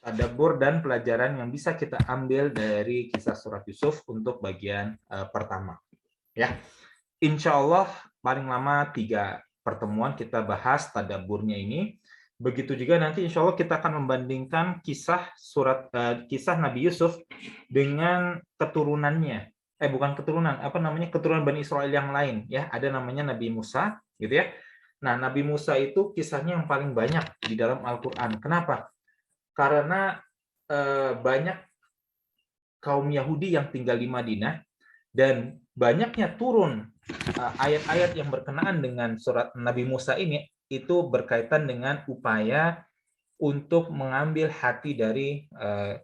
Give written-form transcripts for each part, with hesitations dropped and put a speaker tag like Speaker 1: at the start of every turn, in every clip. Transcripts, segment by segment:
Speaker 1: tadabbur dan pelajaran yang bisa kita ambil dari kisah surat Yusuf untuk bagian pertama. Ya, insya Allah paling lama 3 pertemuan kita bahas tadabburnya ini. Begitu juga nanti insya Allah kita akan membandingkan kisah Nabi Yusuf dengan keturunannya. Bukan keturunan, keturunan Bani Israel yang lain. Ya, ada namanya Nabi Musa, gitu ya. Nah, Nabi Musa itu kisahnya yang paling banyak di dalam Al-Quran. Kenapa? Karena banyak kaum Yahudi yang tinggal di Madinah dan banyaknya turun ayat-ayat yang berkenaan dengan surat Nabi Musa ini itu berkaitan dengan upaya untuk mengambil hati dari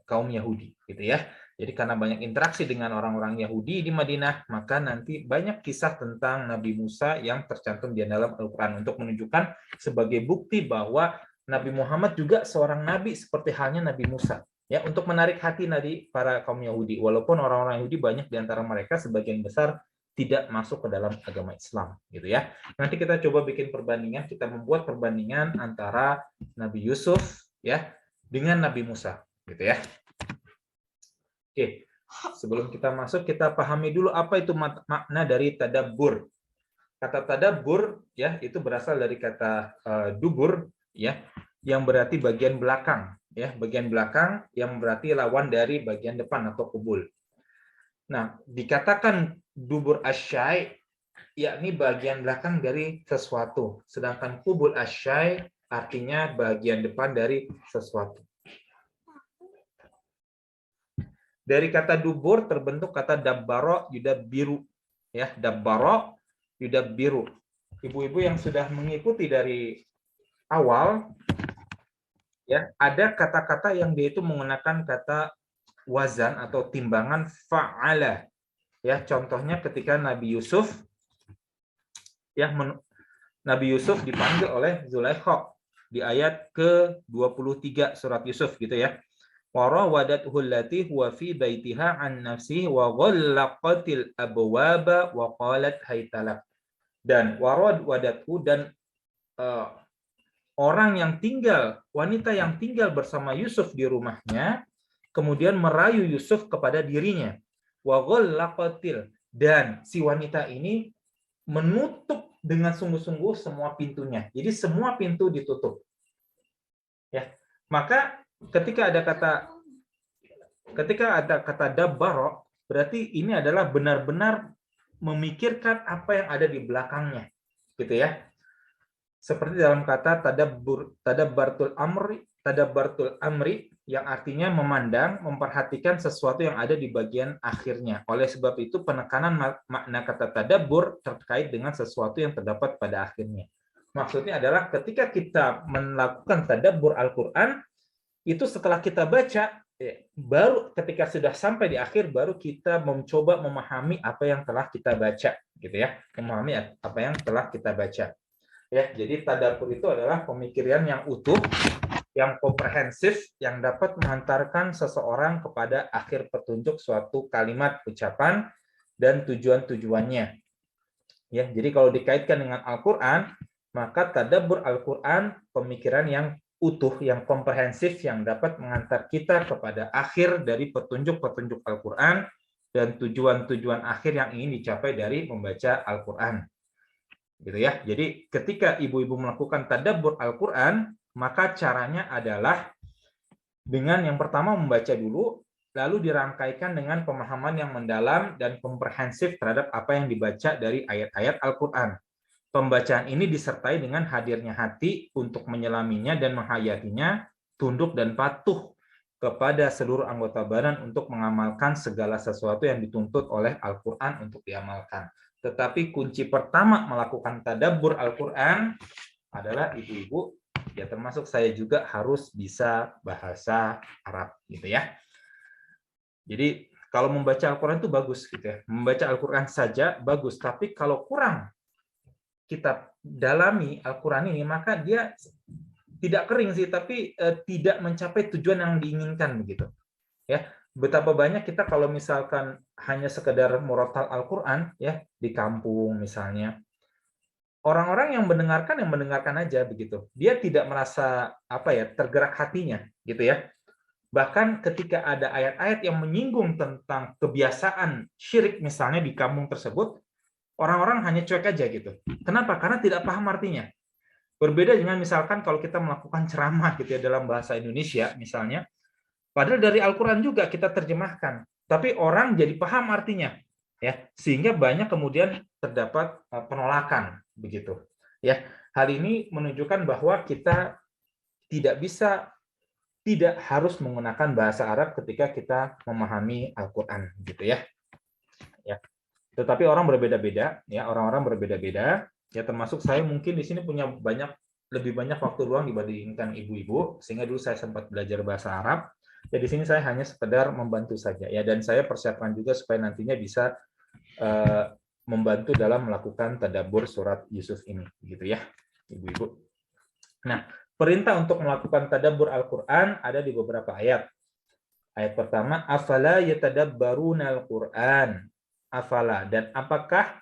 Speaker 1: kaum Yahudi, gitu ya. Jadi karena banyak interaksi dengan orang-orang Yahudi di Madinah, maka nanti banyak kisah tentang Nabi Musa yang tercantum di dalam Al-Quran untuk menunjukkan sebagai bukti bahwa Nabi Muhammad juga seorang nabi seperti halnya Nabi Musa. Ya, untuk menarik hati dari para kaum Yahudi, walaupun orang-orang Yahudi banyak di antara mereka sebagian besar tidak masuk ke dalam agama Islam, gitu ya. Nanti kita coba bikin perbandingan, kita membuat perbandingan antara Nabi Yusuf ya dengan Nabi Musa, gitu ya. Oke, sebelum kita masuk kita pahami dulu apa itu makna dari tadabbur. Kata tadabbur ya itu berasal dari kata dubur ya yang berarti bagian belakang ya, bagian belakang yang berarti lawan dari bagian depan atau kubul. Nah, dikatakan dubur asyai yakni bagian belakang dari sesuatu, sedangkan kubul asyai artinya bagian depan dari sesuatu. Dari kata dubur terbentuk kata dabbaro yudabbiru. Ya, dabbaro yudabbiru. Ibu-ibu yang sudah mengikuti dari awal ya, ada kata-kata yang dia itu menggunakan kata wazan atau timbangan fa'ala. Ya, contohnya ketika Nabi Yusuf ya Nabi Yusuf dipanggil oleh Zulaikha di ayat ke-23 surat Yusuf gitu ya. Warawadathu allati huwa fi baitiha an nafsihi wa ghallaqatil abwaba wa qalat haytalak. Dan warawadathu dan wanita yang tinggal bersama Yusuf di rumahnya kemudian merayu Yusuf kepada dirinya. Wa ghallaqatil, dan si wanita ini menutup dengan sungguh-sungguh semua pintunya. Jadi semua pintu ditutup. Ya. Maka ketika ada kata dabbaro, berarti ini adalah benar-benar memikirkan apa yang ada di belakangnya, gitu ya. Seperti dalam kata tadabbartul amri yang artinya memandang, memperhatikan sesuatu yang ada di bagian akhirnya. Oleh sebab itu penekanan makna kata tadabbur terkait dengan sesuatu yang terdapat pada akhirnya. Maksudnya adalah ketika kita melakukan tadabbur Al-Qur'an, itu setelah kita baca, baru ketika sudah sampai di akhir baru kita mencoba memahami apa yang telah kita baca, gitu ya. Memahami apa yang telah kita baca. Ya, jadi tadabbur itu adalah pemikiran yang utuh, yang komprehensif, yang dapat mengantarkan seseorang kepada akhir petunjuk suatu kalimat ucapan dan tujuan-tujuannya. Ya, jadi kalau dikaitkan dengan Al-Qur'an, maka tadabbur Al-Qur'an pemikiran yang utuh, yang komprehensif, yang dapat mengantar kita kepada akhir dari petunjuk-petunjuk Al-Qur'an dan tujuan-tujuan akhir yang ingin dicapai dari membaca Al-Qur'an. Gitu ya. Jadi ketika ibu-ibu melakukan tadabbur Al-Qur'an, maka caranya adalah dengan yang pertama membaca dulu, lalu dirangkaikan dengan pemahaman yang mendalam dan komprehensif terhadap apa yang dibaca dari ayat-ayat Al-Qur'an. Pembacaan ini disertai dengan hadirnya hati untuk menyelaminya dan menghayatinya, tunduk dan patuh kepada seluruh anggota badan untuk mengamalkan segala sesuatu yang dituntut oleh Al-Qur'an untuk diamalkan. Tetapi kunci pertama melakukan tadabbur Al-Qur'an adalah ibu-ibu, ya termasuk saya juga harus bisa bahasa Arab, gitu ya. Jadi kalau membaca Al-Qur'an itu bagus, gitu ya. Membaca Al-Qur'an saja bagus, tapi kalau kurang kita dalami Al-Qur'an ini, maka dia tidak kering sih, tapi tidak mencapai tujuan yang diinginkan begitu. Ya, betapa banyak kita kalau misalkan hanya sekedar murotal Al-Qur'an ya di kampung misalnya. Orang-orang yang mendengarkan aja begitu. Dia tidak merasa tergerak hatinya gitu ya. Bahkan ketika ada ayat-ayat yang menyinggung tentang kebiasaan syirik misalnya di kampung tersebut, orang-orang hanya cuek aja gitu. Kenapa? Karena tidak paham artinya. Berbeda dengan misalkan kalau kita melakukan ceramah gitu ya dalam bahasa Indonesia misalnya, padahal dari Al-Qur'an juga kita terjemahkan, tapi orang jadi paham artinya ya, sehingga banyak kemudian terdapat penolakan begitu. Ya, hal ini menunjukkan bahwa kita tidak harus menggunakan bahasa Arab ketika kita memahami Al-Qur'an gitu ya. Ya. Tetapi orang berbeda-beda ya, orang-orang berbeda-beda. Ya, termasuk saya mungkin di sini punya lebih banyak waktu luang dibandingkan ibu-ibu, sehingga dulu saya sempat belajar bahasa Arab. Ya, di sini saya hanya sekedar membantu saja ya, dan saya persiapkan juga supaya nantinya bisa membantu dalam melakukan tadabbur surat Yusuf ini, gitu ya, ibu-ibu. Nah, perintah untuk melakukan tadabbur Al-Qur'an ada di beberapa ayat. Ayat pertama, afala yatadabbaruna al-Qur'an. Afala, dan apakah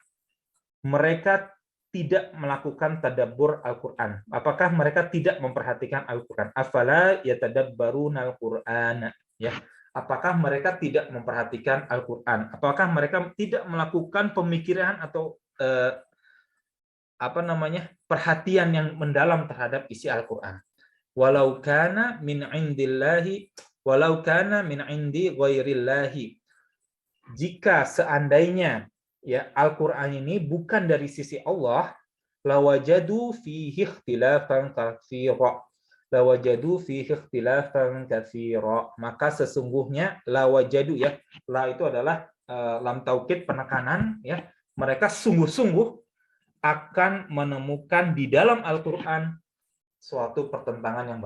Speaker 1: mereka tidak melakukan tadabbur Al-Qur'an? Apakah mereka tidak memperhatikan Al-Qur'an? Afala yatadabbaruna al-Qur'an. Ya. Apakah mereka tidak memperhatikan Al-Qur'an? Apakah mereka tidak melakukan pemikiran atau perhatian yang mendalam terhadap isi Al-Qur'an? Walau kana min indi ghairillahi. Jika seandainya ya Al-Qur'an ini bukan dari sisi Allah, lawajadu fihi ikhtilafan katsira. Lawajadu fihi ikhtilafan katsira. Maka sesungguhnya lawajadu ya, la itu adalah lam taukid penekanan ya. Mereka sungguh-sungguh akan menemukan di dalam Al-Qur'an suatu pertentangan yang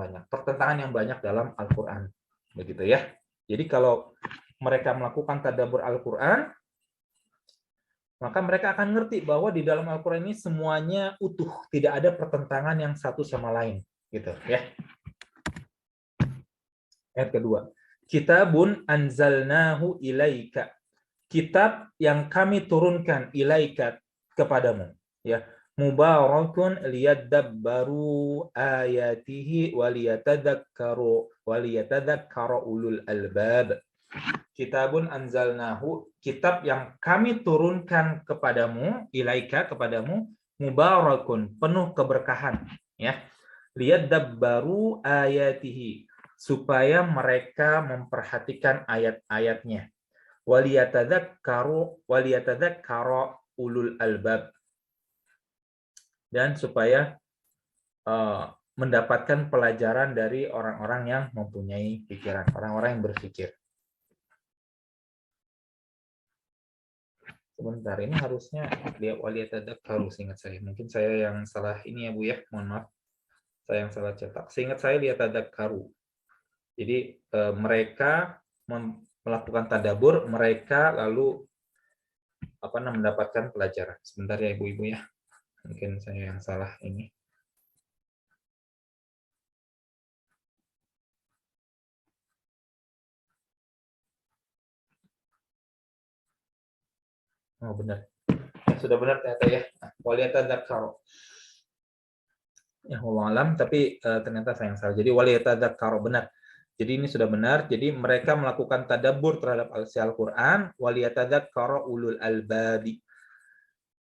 Speaker 1: banyak dalam Al-Qur'an. Begitu ya. Jadi kalau mereka melakukan tadabbur Al-Qur'an, maka mereka akan ngerti bahwa di dalam Al-Qur'an ini semuanya utuh, tidak ada pertentangan yang satu sama lain, gitu ya. Ayat kedua, kitabun anzalnahu ilaika. Kitab yang kami turunkan ilaika kepadamu, ya. Mubarakun liyadabbaru ayatihi waliyatadzakkara ulul albab. Kitabun anzalnahu, kitab yang kami turunkan kepadamu, ilaika kepadamu, mubarakun, penuh keberkahan, ya. Liyadabbaru ayatihi, supaya mereka memperhatikan ayat-ayatnya. Waliyatadzakkara ulul albab, dan supaya mendapatkan pelajaran dari orang-orang yang mempunyai pikiran, orang-orang yang berpikir. Sebentar, ini harusnya lihat waliyatadzakkaru, seingat saya. Mungkin saya yang salah ini ya Bu ya, mohon maaf. Saya yang salah cetak. Seingat saya liyatadzakkaru. Jadi mereka melakukan tadabbur, mereka lalu mendapatkan pelajaran. Sebentar ya Ibu-ibu ya. Mungkin saya yang salah ini. Oh benar. Ya, sudah benar ternyata ya. Waliyatadzakkaru. Ya Allah alam, tapi ternyata saya yang salah. Jadi waliyatadzakkaru, benar. Jadi ini sudah benar. Jadi mereka melakukan tadabbur terhadap Al-Qur'an, waliyatadzakkaru ulul albabi.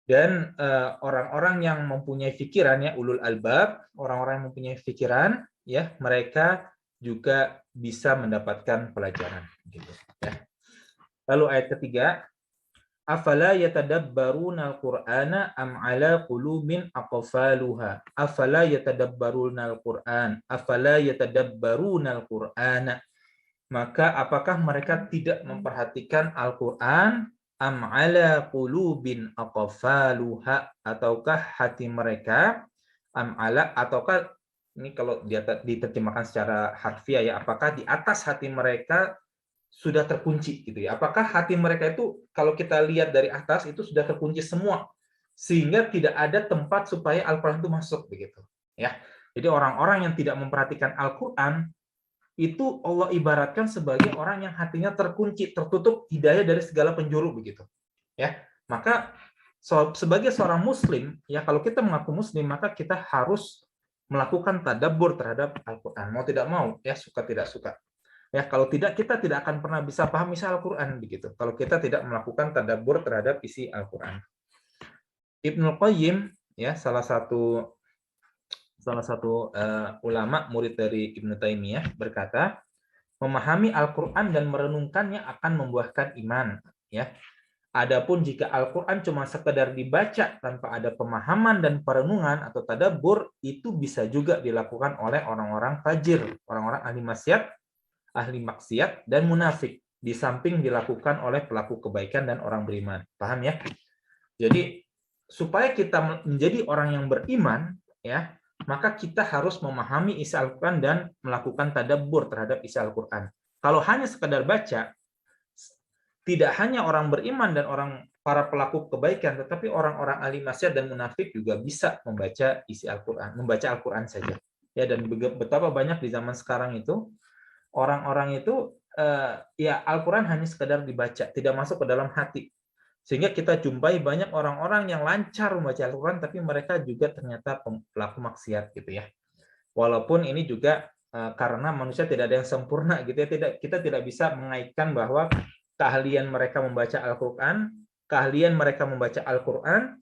Speaker 1: Dan orang-orang yang mempunyai pikiran ya, ulul albab, orang-orang yang mempunyai pikiran ya, mereka juga bisa mendapatkan pelajaran gitu ya. Lalu ayat ketiga, afala yatadabbaruna al-Qur'ana am ala qulubin aqfaluha. Afala yatadabbaruna al-Qur'an. Afala yatadabbaruna al-Qur'ana. Maka apakah mereka tidak memperhatikan Al-Qur'an? Am ala qulubin aqfaluha, ataukah hati mereka am ala, ataukah ini kalau diterjemahkan secara harfiah ya, apakah di atas hati mereka sudah terkunci gitu ya. Apakah hati mereka itu kalau kita lihat dari atas itu sudah terkunci semua sehingga tidak ada tempat supaya Al-Qur'an itu masuk begitu ya. Jadi orang-orang yang tidak memperhatikan Al-Qur'an itu Allah ibaratkan sebagai orang yang hatinya terkunci, tertutup hidayah dari segala penjuru begitu. Ya. Maka sebagai seorang muslim, ya kalau kita mengaku muslim, maka kita harus melakukan tadabbur terhadap Al-Qur'an. Mau tidak mau, ya suka tidak suka. Ya, kalau tidak kita tidak akan pernah bisa paham isi Al-Qur'an begitu. Kalau kita tidak melakukan tadabbur terhadap isi Al-Qur'an. Ibnu Qayyim ya salah satu ulama murid dari Ibnu Taimiyah berkata, memahami Al-Qur'an dan merenungkannya akan membuahkan iman, ya. Adapun jika Al-Qur'an cuma sekedar dibaca tanpa ada pemahaman dan perenungan atau tadabbur, itu bisa juga dilakukan oleh orang-orang fajir, orang-orang ahli maksiat dan munafik, di samping dilakukan oleh pelaku kebaikan dan orang beriman. Paham ya? Jadi supaya kita menjadi orang yang beriman, ya, maka kita harus memahami isi Al-Qur'an dan melakukan tadabbur terhadap isi Al-Qur'an. Kalau hanya sekadar baca, tidak hanya orang beriman dan para pelaku kebaikan, tetapi orang-orang ahli maksiat dan munafik juga bisa membaca isi Al-Qur'an, membaca Al-Qur'an saja. Ya, dan betapa banyak di zaman sekarang itu orang-orang itu ya Al-Qur'an hanya sekadar dibaca, tidak masuk ke dalam hati. Sehingga kita jumpai banyak orang-orang yang lancar membaca Al-Qur'an, tapi mereka juga ternyata pelaku maksiat gitu ya. Walaupun ini juga karena manusia tidak ada yang sempurna gitu ya, kita tidak bisa mengaitkan bahwa keahlian mereka membaca Al-Qur'an, keahlian mereka membaca Al-Qur'an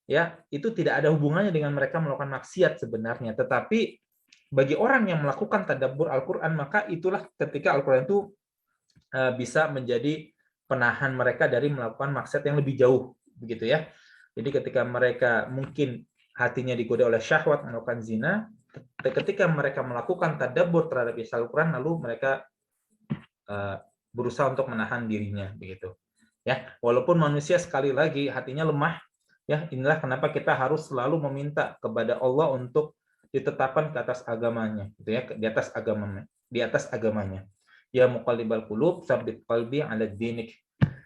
Speaker 1: ya, itu tidak ada hubungannya dengan mereka melakukan maksiat sebenarnya. Tetapi bagi orang yang melakukan tadabbur Al-Qur'an, maka itulah ketika Al-Qur'an itu bisa menjadi penahan mereka dari melakukan maksiat yang lebih jauh begitu ya. Jadi ketika mereka mungkin hatinya digoda oleh syahwat melakukan zina, ketika mereka melakukan tadabbur terhadap isi Al-Qur'an, lalu mereka berusaha untuk menahan dirinya begitu. Ya, walaupun manusia sekali lagi hatinya lemah, ya inilah kenapa kita harus selalu meminta kepada Allah untuk ditetapkan ke atas agamanya, gitu ya, di atas agamanya. Ya muqallibal qulub, tsabbit qalbi 'ala dinik.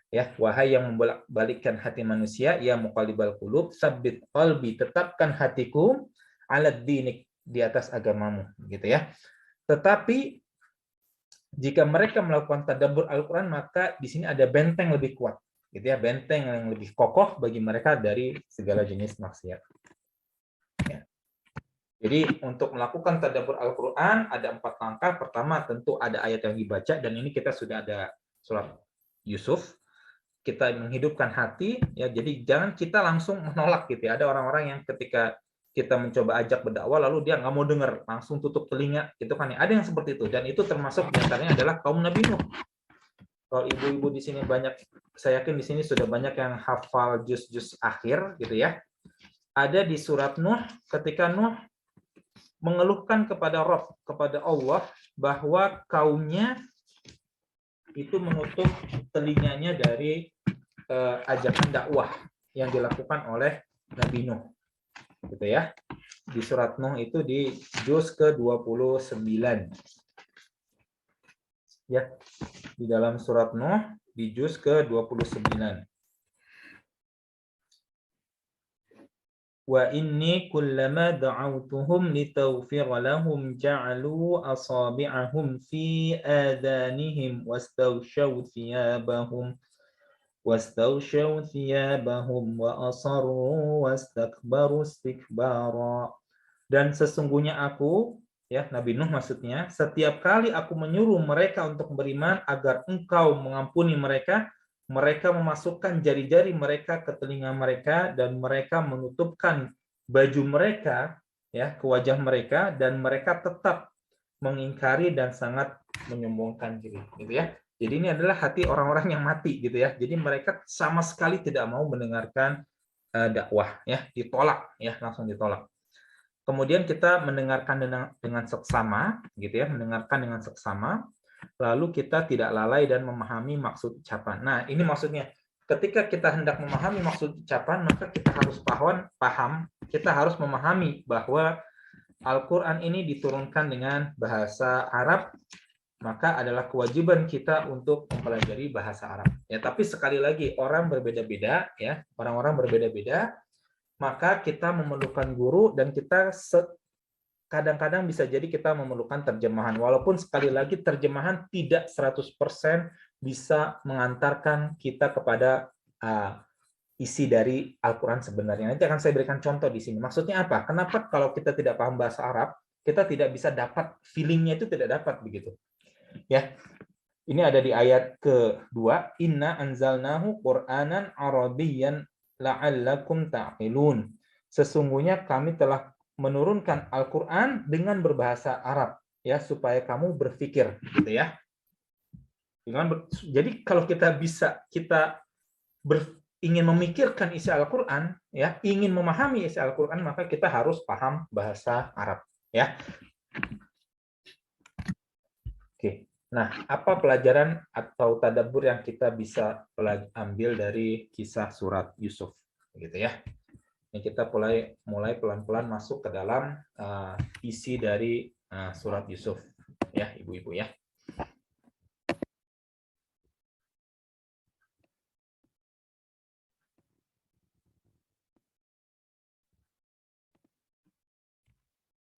Speaker 1: Ya, wahai yang membolak-balikkan hati manusia, ya muqallibal qulub, tsabbit qalbi, tetapkan hatiku 'ala dinik, di atas agamamu, gitu ya. Tetapi jika mereka melakukan tadabbur Al-Qur'an, maka di sini ada benteng lebih kuat, gitu ya, benteng yang lebih kokoh bagi mereka dari segala jenis maksiat. Ya. Jadi untuk melakukan tadabbur Al-Qur'an ada 4 langkah. Pertama tentu ada ayat yang dibaca, dan ini kita sudah ada surat Yusuf. Kita menghidupkan hati, ya. Jadi jangan kita langsung menolak gitu ya. Ada orang-orang yang ketika kita mencoba ajak berdakwah lalu dia nggak mau dengar, langsung tutup telinga, gitu kan ya. Ada yang seperti itu, dan itu termasuk diantaranya adalah kaum Nabi Nuh. Kalau ibu-ibu di sini banyak, saya yakin di sini sudah banyak yang hafal juz-juz akhir gitu ya. Ada di surat Nuh ketika Nuh mengeluhkan kepada Rabb, kepada Allah, bahwa kaumnya itu menutup telinganya dari ajakan dakwah yang dilakukan oleh Nabi Nuh. Gitu ya. Di surat Nuh itu di juz ke-29. Ya. Di dalam surat Nuh di juz ke-29. Wa inni kullama da'awtuhum litaghfira lahum ja'alu asabi'ahum fi adanihim wastawshaw thiyabahum wa asarru wastakbaru istikbara. Dan sesungguhnya aku, ya Nabi Nuh maksudnya, setiap kali aku menyuruh mereka untuk beriman agar engkau mengampuni mereka, mereka memasukkan jari-jari mereka ke telinga mereka dan mereka menutupkan baju mereka ya ke wajah mereka, dan mereka tetap mengingkari dan sangat menyombongkan diri, gitu ya. Jadi ini adalah hati orang-orang yang mati gitu ya. Jadi mereka sama sekali tidak mau mendengarkan dakwah ya, ditolak ya, langsung ditolak. Kemudian kita mendengarkan dengan seksama gitu ya, mendengarkan dengan seksama. Lalu kita tidak lalai dan memahami maksud ucapan. Nah, ini maksudnya ketika kita hendak memahami maksud ucapan, maka kita harus paham, kita harus memahami bahwa Al-Qur'an ini diturunkan dengan bahasa Arab, maka adalah kewajiban kita untuk mempelajari bahasa Arab. Ya, tapi sekali lagi orang berbeda-beda ya, orang-orang berbeda-beda, maka kita memerlukan guru, dan kita kadang-kadang bisa jadi kita memerlukan terjemahan. Walaupun sekali lagi terjemahan tidak 100% bisa mengantarkan kita kepada isi dari Al-Qur'an sebenarnya. Nanti akan saya berikan contoh di sini. Maksudnya apa? Kenapa kalau kita tidak paham bahasa Arab, kita tidak bisa dapat feeling-nya, itu tidak dapat begitu. ya. Ini ada di ayat kedua, inna anzalnahu Qur'anan Arabiyyan la'allakum ta'qilun. Sesungguhnya kami telah menurunkan Al-Qur'an dengan berbahasa Arab, ya, supaya kamu berpikir, gitu ya. Jadi kalau kita ingin memikirkan isi Al-Qur'an, ya, ingin memahami isi Al-Qur'an, maka kita harus paham bahasa Arab, ya. Oke. Nah, apa pelajaran atau tadabbur yang kita bisa ambil dari kisah surat Yusuf, gitu ya? Ini kita mulai pelan-pelan masuk ke dalam isi dari surat Yusuf, ya, ibu-ibu ya.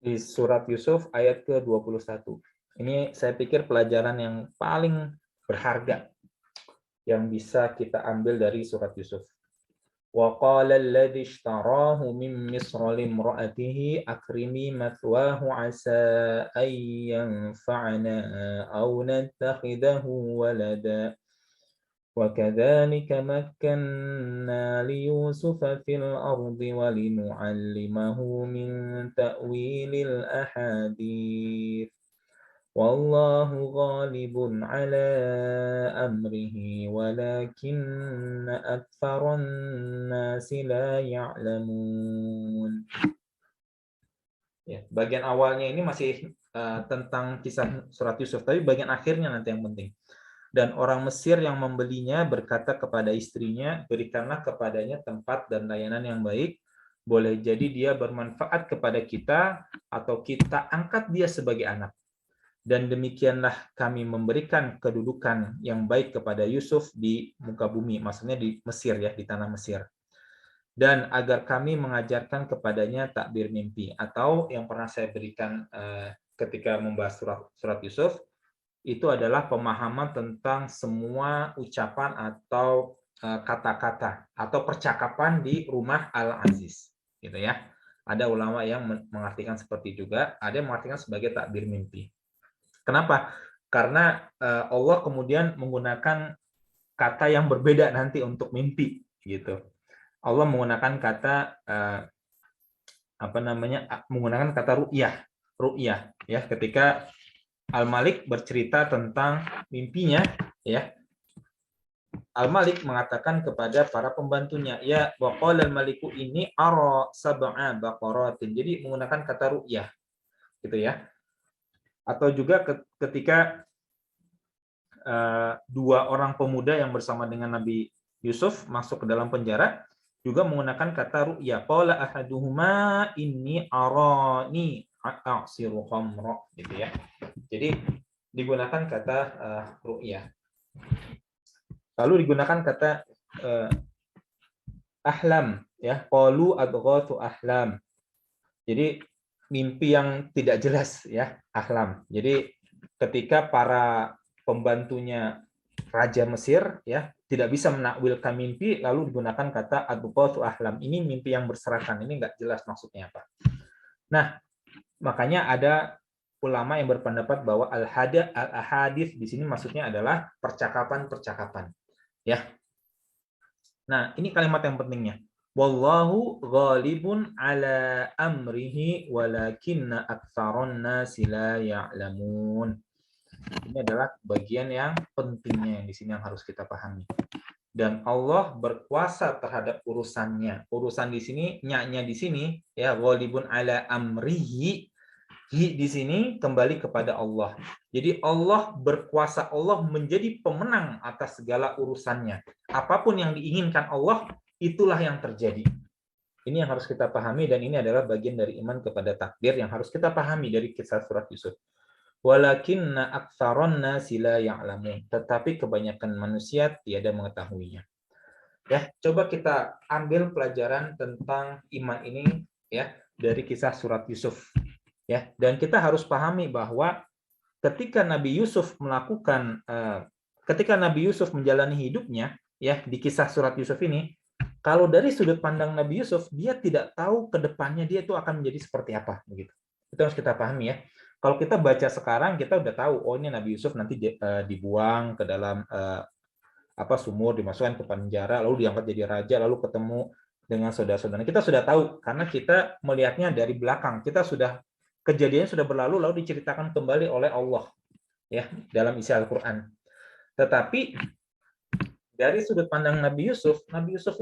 Speaker 1: Di surat Yusuf ayat ke-21. Ini saya pikir pelajaran yang paling berharga yang bisa kita ambil dari surat Yusuf. وَقَالَ الَّذِي اشْتَرَاهُ مِنْ مِصْرَ لِامْرَأَتِهِ أَكْرِمِي مَثْوَاهُ عَسَىٰ أَنْ يَنْفَعَنَا أَوْ نَتَّخِذَهُ وَلَدًا وَكَذَلِكَ مَكَّنَّا لِيُوسُفَ فِي الْأَرْضِ وَلِنُعَلِّمَهُ مِنْ تَأْوِيلِ الْأَحَادِيثِ وَاللَّهُ غَالِبٌ عَلَى أَمْرِهِ وَلَكِنَّ أَكْثَرَ النَّاسِ لَا يَعْلَمُونَ. Ya, bagian awalnya ini masih tentang kisah surat Yusuf, tapi bagian akhirnya nanti yang penting. Dan orang Mesir yang membelinya berkata kepada istrinya, berikanlah kepadanya tempat dan layanan yang baik. Boleh jadi dia bermanfaat kepada kita, atau kita angkat dia sebagai anak. Dan demikianlah kami memberikan kedudukan yang baik kepada Yusuf di muka bumi, maksudnya di Mesir, ya, di tanah Mesir. Dan agar kami mengajarkan kepadanya takbir mimpi, atau yang pernah saya berikan ketika membahas surat Yusuf, itu adalah pemahaman tentang semua ucapan atau kata-kata atau percakapan di rumah Al-Aziz, gitu ya. Ada ulama yang mengartikan seperti juga, ada yang mengartikan sebagai takbir mimpi. Kenapa? Karena Allah kemudian menggunakan kata yang berbeda nanti untuk mimpi, gitu. Allah menggunakan kata menggunakan kata ru'yah, ya, ketika Al-Malik bercerita tentang mimpinya, ya. Al-Malik mengatakan kepada para pembantunya, ya, waqala al-maliku ini ara sab'a baqaratin. Jadi menggunakan kata ru'yah, gitu ya. Atau juga ketika dua orang pemuda yang bersama dengan Nabi Yusuf masuk ke dalam penjara, juga menggunakan kata ru'yah. Qala ahaduhuma inni arani a'siru khamra, gitu ya. Jadi digunakan kata ru'yah. Lalu digunakan kata ahlam, ya, qalu adghathu ahlam. Jadi mimpi yang tidak jelas, ya, ahlam. Jadi ketika para pembantunya Raja Mesir, ya, tidak bisa menakwilkan mimpi, lalu digunakan kata adghathu ahlam. Ini mimpi yang berserakan, ini nggak jelas maksudnya apa. Nah, makanya ada ulama yang berpendapat bahwa al-ahadits di sini maksudnya adalah percakapan-percakapan, ya. Nah, ini kalimat yang pentingnya. Wallahu ghalibun ala amrihi walakinna aktsaron nasi la ya'lamun. Ini adalah bagian yang pentingnya yang di sini yang harus kita pahami. Dan Allah berkuasa terhadap urusannya. Urusan di sini, nya di sini, ya, ghalibun ala amrihi. Di sini kembali kepada Allah. Jadi Allah berkuasa, Allah menjadi pemenang atas segala urusannya. Apapun yang diinginkan Allah, itulah yang terjadi. Ini yang harus kita pahami, dan ini adalah bagian dari iman kepada takdir yang harus kita pahami dari kisah surat Yusuf. Walakinna aktsaron nasi la ya'lamun. Tetapi kebanyakan manusia tiada mengetahuinya. Ya, coba kita ambil pelajaran tentang iman ini, ya, dari kisah surat Yusuf. Ya, dan kita harus pahami bahwa ketika Nabi Yusuf menjalani hidupnya, ya, di kisah surat Yusuf ini, kalau dari sudut pandang Nabi Yusuf, dia tidak tahu ke depannya dia itu akan menjadi seperti apa, begitu. Itu harus kita pahami, ya. Kalau kita baca sekarang, kita udah tahu, oh ini Nabi Yusuf nanti dibuang ke dalam sumur, dimasukkan ke penjara, lalu diangkat jadi raja, lalu ketemu dengan saudara-saudara. Kita sudah tahu karena kita melihatnya dari belakang. Kejadiannya sudah berlalu, lalu diceritakan kembali oleh Allah ya dalam isi Al-Quran. Tetapi dari sudut pandang Nabi Yusuf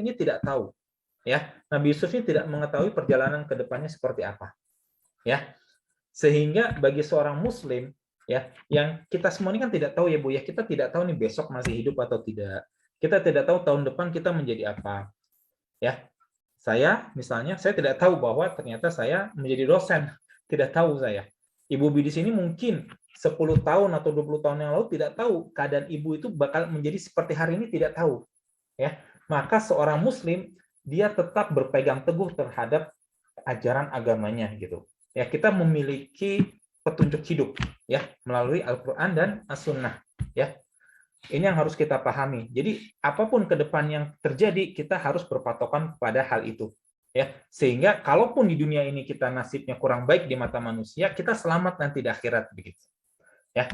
Speaker 1: ini tidak tahu ya. Nabi Yusuf ini tidak mengetahui perjalanan ke depannya seperti apa. Ya. Sehingga bagi seorang muslim ya, yang kita semua ini kan tidak tahu ya Bu ya, kita tidak tahu nih besok masih hidup atau tidak. Kita tidak tahu tahun depan kita menjadi apa. Ya. Saya misalnya saya tidak tahu bahwa ternyata saya menjadi dosen, tidak tahu saya. Ibu Bi di sini mungkin 10 tahun atau 20 tahun yang lalu tidak tahu keadaan ibu itu bakal menjadi seperti hari ini, tidak tahu. Ya. Maka seorang muslim dia tetap berpegang teguh terhadap ajaran agamanya gitu. Ya, kita memiliki petunjuk hidup ya melalui Al-Qur'an dan As-Sunnah ya. Ini yang harus kita pahami. Jadi apapun ke depan yang terjadi, kita harus berpatokan pada hal itu. Ya, sehingga kalaupun di dunia ini kita nasibnya kurang baik di mata manusia, kita selamat nanti di akhirat begitu. Ya.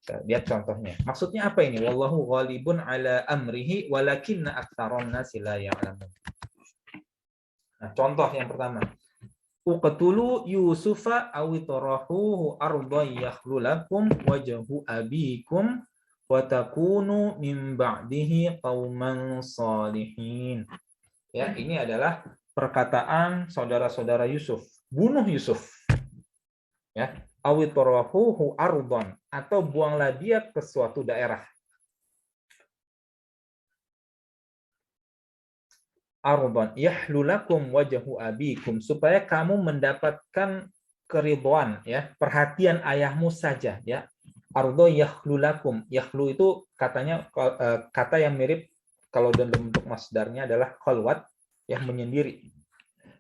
Speaker 1: Kita lihat contohnya. Maksudnya apa ini? Wallahu ghalibun ala amrihi walakinna aktsarun nasi la ya'lamun. Nah, contoh yang pertama. Uqtulu Yusufa awitarahuhu ardan yakhlu lakum wajhu abikum wa takunu min ba'dihi qauman salihin. Ya, ini adalah perkataan saudara-saudara Yusuf. Bunuh Yusuf. Ya, awitarahuhu ardan, atau buanglah dia ke suatu daerah. Ardan yahlulakum wajhu abikum, supaya kamu mendapatkan keridhaan ya, perhatian ayahmu saja ya. Ardo yahlulakum, yahlu itu katanya kata yang mirip kalau dalam bentuk masdarnya adalah khalwat, yang menyendiri.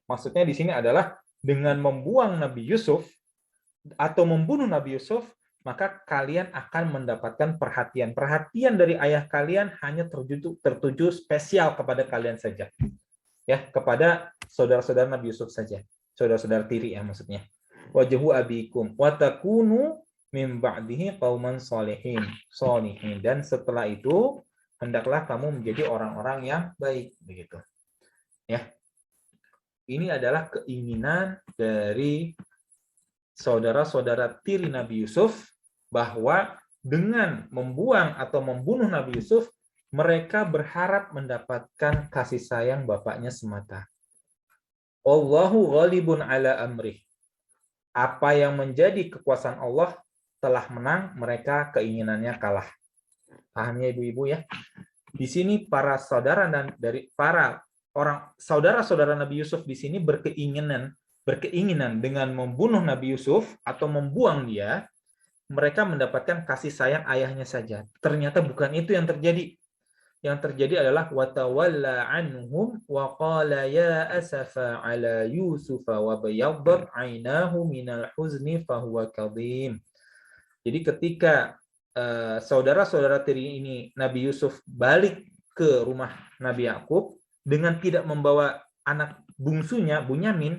Speaker 1: Maksudnya di sini adalah dengan membuang Nabi Yusuf atau membunuh Nabi Yusuf, maka kalian akan mendapatkan perhatian. Perhatian dari ayah kalian hanya tertuju spesial kepada kalian saja. Ya, kepada saudara-saudara Nabi Yusuf saja. Saudara-saudara tiri ya maksudnya. Wajhu abikum wa takunu min ba'dihi qauman sholihin. Dan setelah itu hendaklah kamu menjadi orang-orang yang baik begitu. Ya. Ini adalah keinginan dari saudara-saudara tiri Nabi Yusuf, bahwa dengan membuang atau membunuh Nabi Yusuf, mereka berharap mendapatkan kasih sayang bapaknya semata. Allahu ghalibun ala amrih. Apa yang menjadi kekuasaan Allah telah menang, mereka keinginannya kalah. Pahamnya ibu-ibu ya? Di sini para saudara dan dari para orang saudara-saudara Nabi Yusuf di sini berkeinginan dengan membunuh Nabi Yusuf atau membuang dia, mereka mendapatkan kasih sayang ayahnya saja. Ternyata bukan itu yang terjadi. Yang terjadi adalah watawalla anhum wa qala ya asafa ala Yusuf wa bayaddat 'ainahu minal huzni fa huwa kadhim. Jadi ketika saudara-saudara tiri ini Nabi Yusuf balik ke rumah Nabi Yakub dengan tidak membawa anak bungsunya Bunyamin,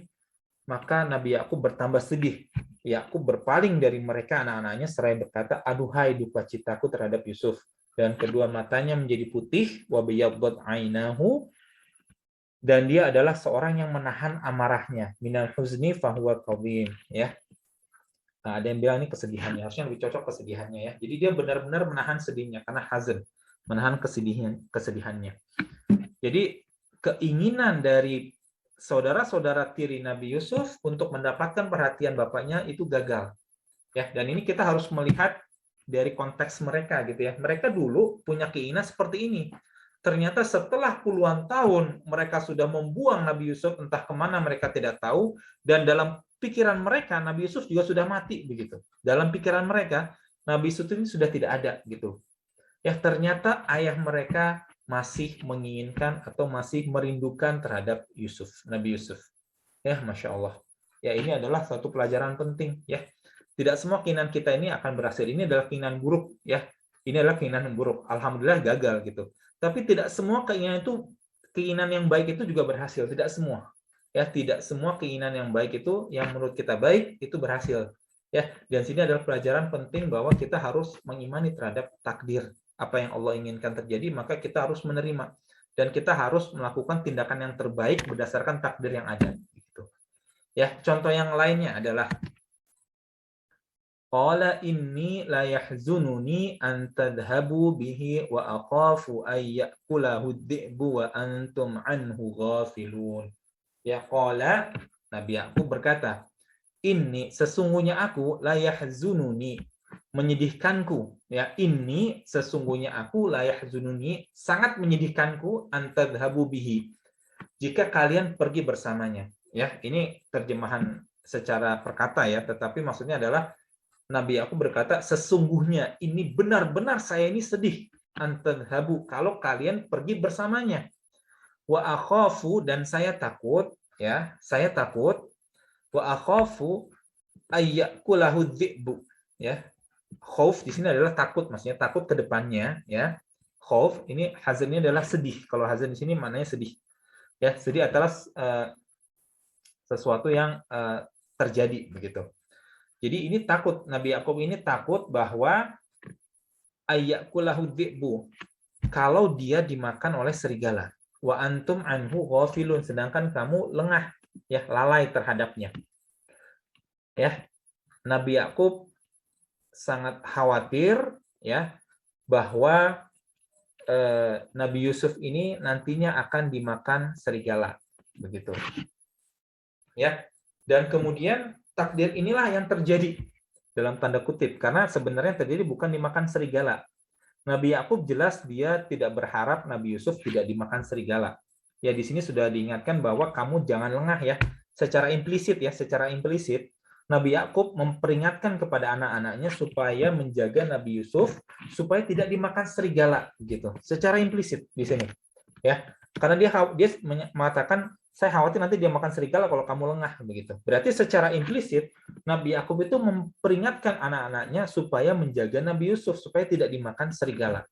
Speaker 1: maka Nabi Yakub bertambah sedih. Yakub berpaling dari mereka anak-anaknya seraya berkata, aduhai duka citaku terhadap Yusuf. Dan kedua matanya menjadi putih, wa biyaddat 'ainahu, dan dia adalah seorang yang menahan amarahnya. Minal huzni fa huwa kadhim, ya. Nah, ada yang bilang ini kesedihannya, harusnya lebih cocok kesedihannya ya. Jadi dia benar-benar menahan sedihnya karena hazan, menahan kesedihannya. Jadi keinginan dari saudara-saudara tiri Nabi Yusuf untuk mendapatkan perhatian bapaknya itu gagal. Ya, dan ini kita harus melihat dari konteks mereka gitu ya. Mereka dulu punya keinginan seperti ini. Ternyata setelah puluhan tahun mereka sudah membuang Nabi Yusuf entah kemana mereka tidak tahu, dan dalam pikiran mereka Nabi Yusuf juga sudah mati begitu. Dalam pikiran mereka Nabi Yusuf ini sudah tidak ada gitu. Ya, ternyata ayah mereka masih menginginkan atau masih merindukan terhadap Yusuf, Nabi Yusuf. Ya, Masya Allah. Ya, ini adalah satu pelajaran penting ya. Tidak semua keinginan kita ini akan berhasil. Ini adalah keinginan buruk ya. Ini adalah keinginan buruk. Alhamdulillah gagal gitu. Tapi tidak semua keinginan yang baik itu juga berhasil. Tidak semua. Ya, tidak semua keinginan yang baik itu yang menurut kita baik itu berhasil. Ya, dan sini adalah pelajaran penting bahwa kita harus mengimani terhadap takdir. Apa yang Allah inginkan terjadi, maka kita harus menerima. Dan kita harus melakukan tindakan yang terbaik berdasarkan takdir yang ada. Gitu. Ya, contoh yang lainnya adalah qala inni la yahzununi an tadhhabu bihi wa aqafu ay ya'kulahu dhi'bu wa antum anhu ghafilun. Ya, qala Nabi Yakub berkata, ini sesungguhnya aku la yahzununi, menyedihkanku, ya, ini sesungguhnya aku la yahzununi, sangat menyedihkanku antadhabu bihi, jika kalian pergi bersamanya. Ya, ini terjemahan secara perkata ya, tetapi maksudnya adalah Nabi aku berkata, sesungguhnya ini benar-benar saya ini sedih antadhabu, kalau kalian pergi bersamanya. Wa akhafu, dan saya takut, ya, saya takut, wa akhafu ayyakulahu dzi'bu, ya. Khauf di sini adalah takut, maksudnya takut ke depannya, ya. Khauf ini hazan ini adalah sedih. Kalau hazan di sini maknanya sedih. Ya, sedih adalah sesuatu yang terjadi begitu. Jadi ini takut, Nabi Yakub ini takut bahwa ayyakulahu dzi'bu, kalau dia dimakan oleh serigala. Wa antum anhu ghafilun, sedangkan kamu lengah, ya, lalai terhadapnya. Ya, Nabi Yakub sangat khawatir, ya, bahwa Nabi Yusuf ini nantinya akan dimakan serigala, begitu. Ya, dan kemudian takdir inilah yang terjadi dalam tanda kutip, karena sebenarnya terjadi bukan dimakan serigala. Nabi Yakub jelas dia tidak berharap Nabi Yusuf tidak dimakan serigala. Ya, di sini sudah diingatkan bahwa kamu jangan lengah, ya. Secara implisit, ya, secara implisit Nabi Yakub memperingatkan kepada anak-anaknya supaya menjaga Nabi Yusuf supaya tidak dimakan serigala, gitu. Secara implisit di sini, ya. Karena dia mengatakan, saya khawatir nanti dia makan serigala kalau kamu lengah, begitu. Berarti secara implisit Nabi Yakub itu memperingatkan anak-anaknya supaya menjaga Nabi Yusuf supaya tidak dimakan serigala.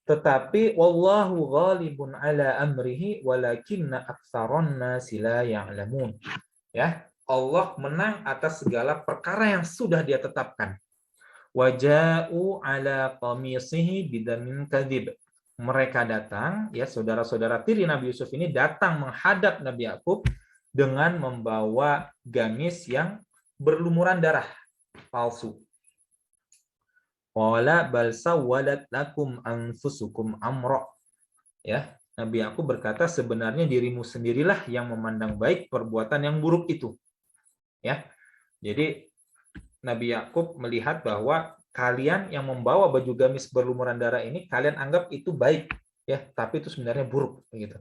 Speaker 1: Tetapi wallahu ghalibun ala amrihi walakinna aktsaron nasi la ya'lamun. Ya, Allah menang atas segala perkara yang sudah dia tetapkan. Waja'u ala qamisihi bidamin kadzib. Mereka datang, ya, saudara-saudara tiri Nabi Yusuf ini datang menghadap Nabi Yakub dengan membawa gamis yang berlumuran darah palsu. Qala bal sawwalat lakum anfusukum amra. Ya, Nabi Yakub berkata, sebenarnya dirimu sendirilah yang memandang baik perbuatan yang buruk itu. Ya. Jadi Nabi Yakub melihat bahwa kalian yang membawa baju gamis berlumuran darah ini kalian anggap itu baik, ya, tapi itu sebenarnya buruk, begitu.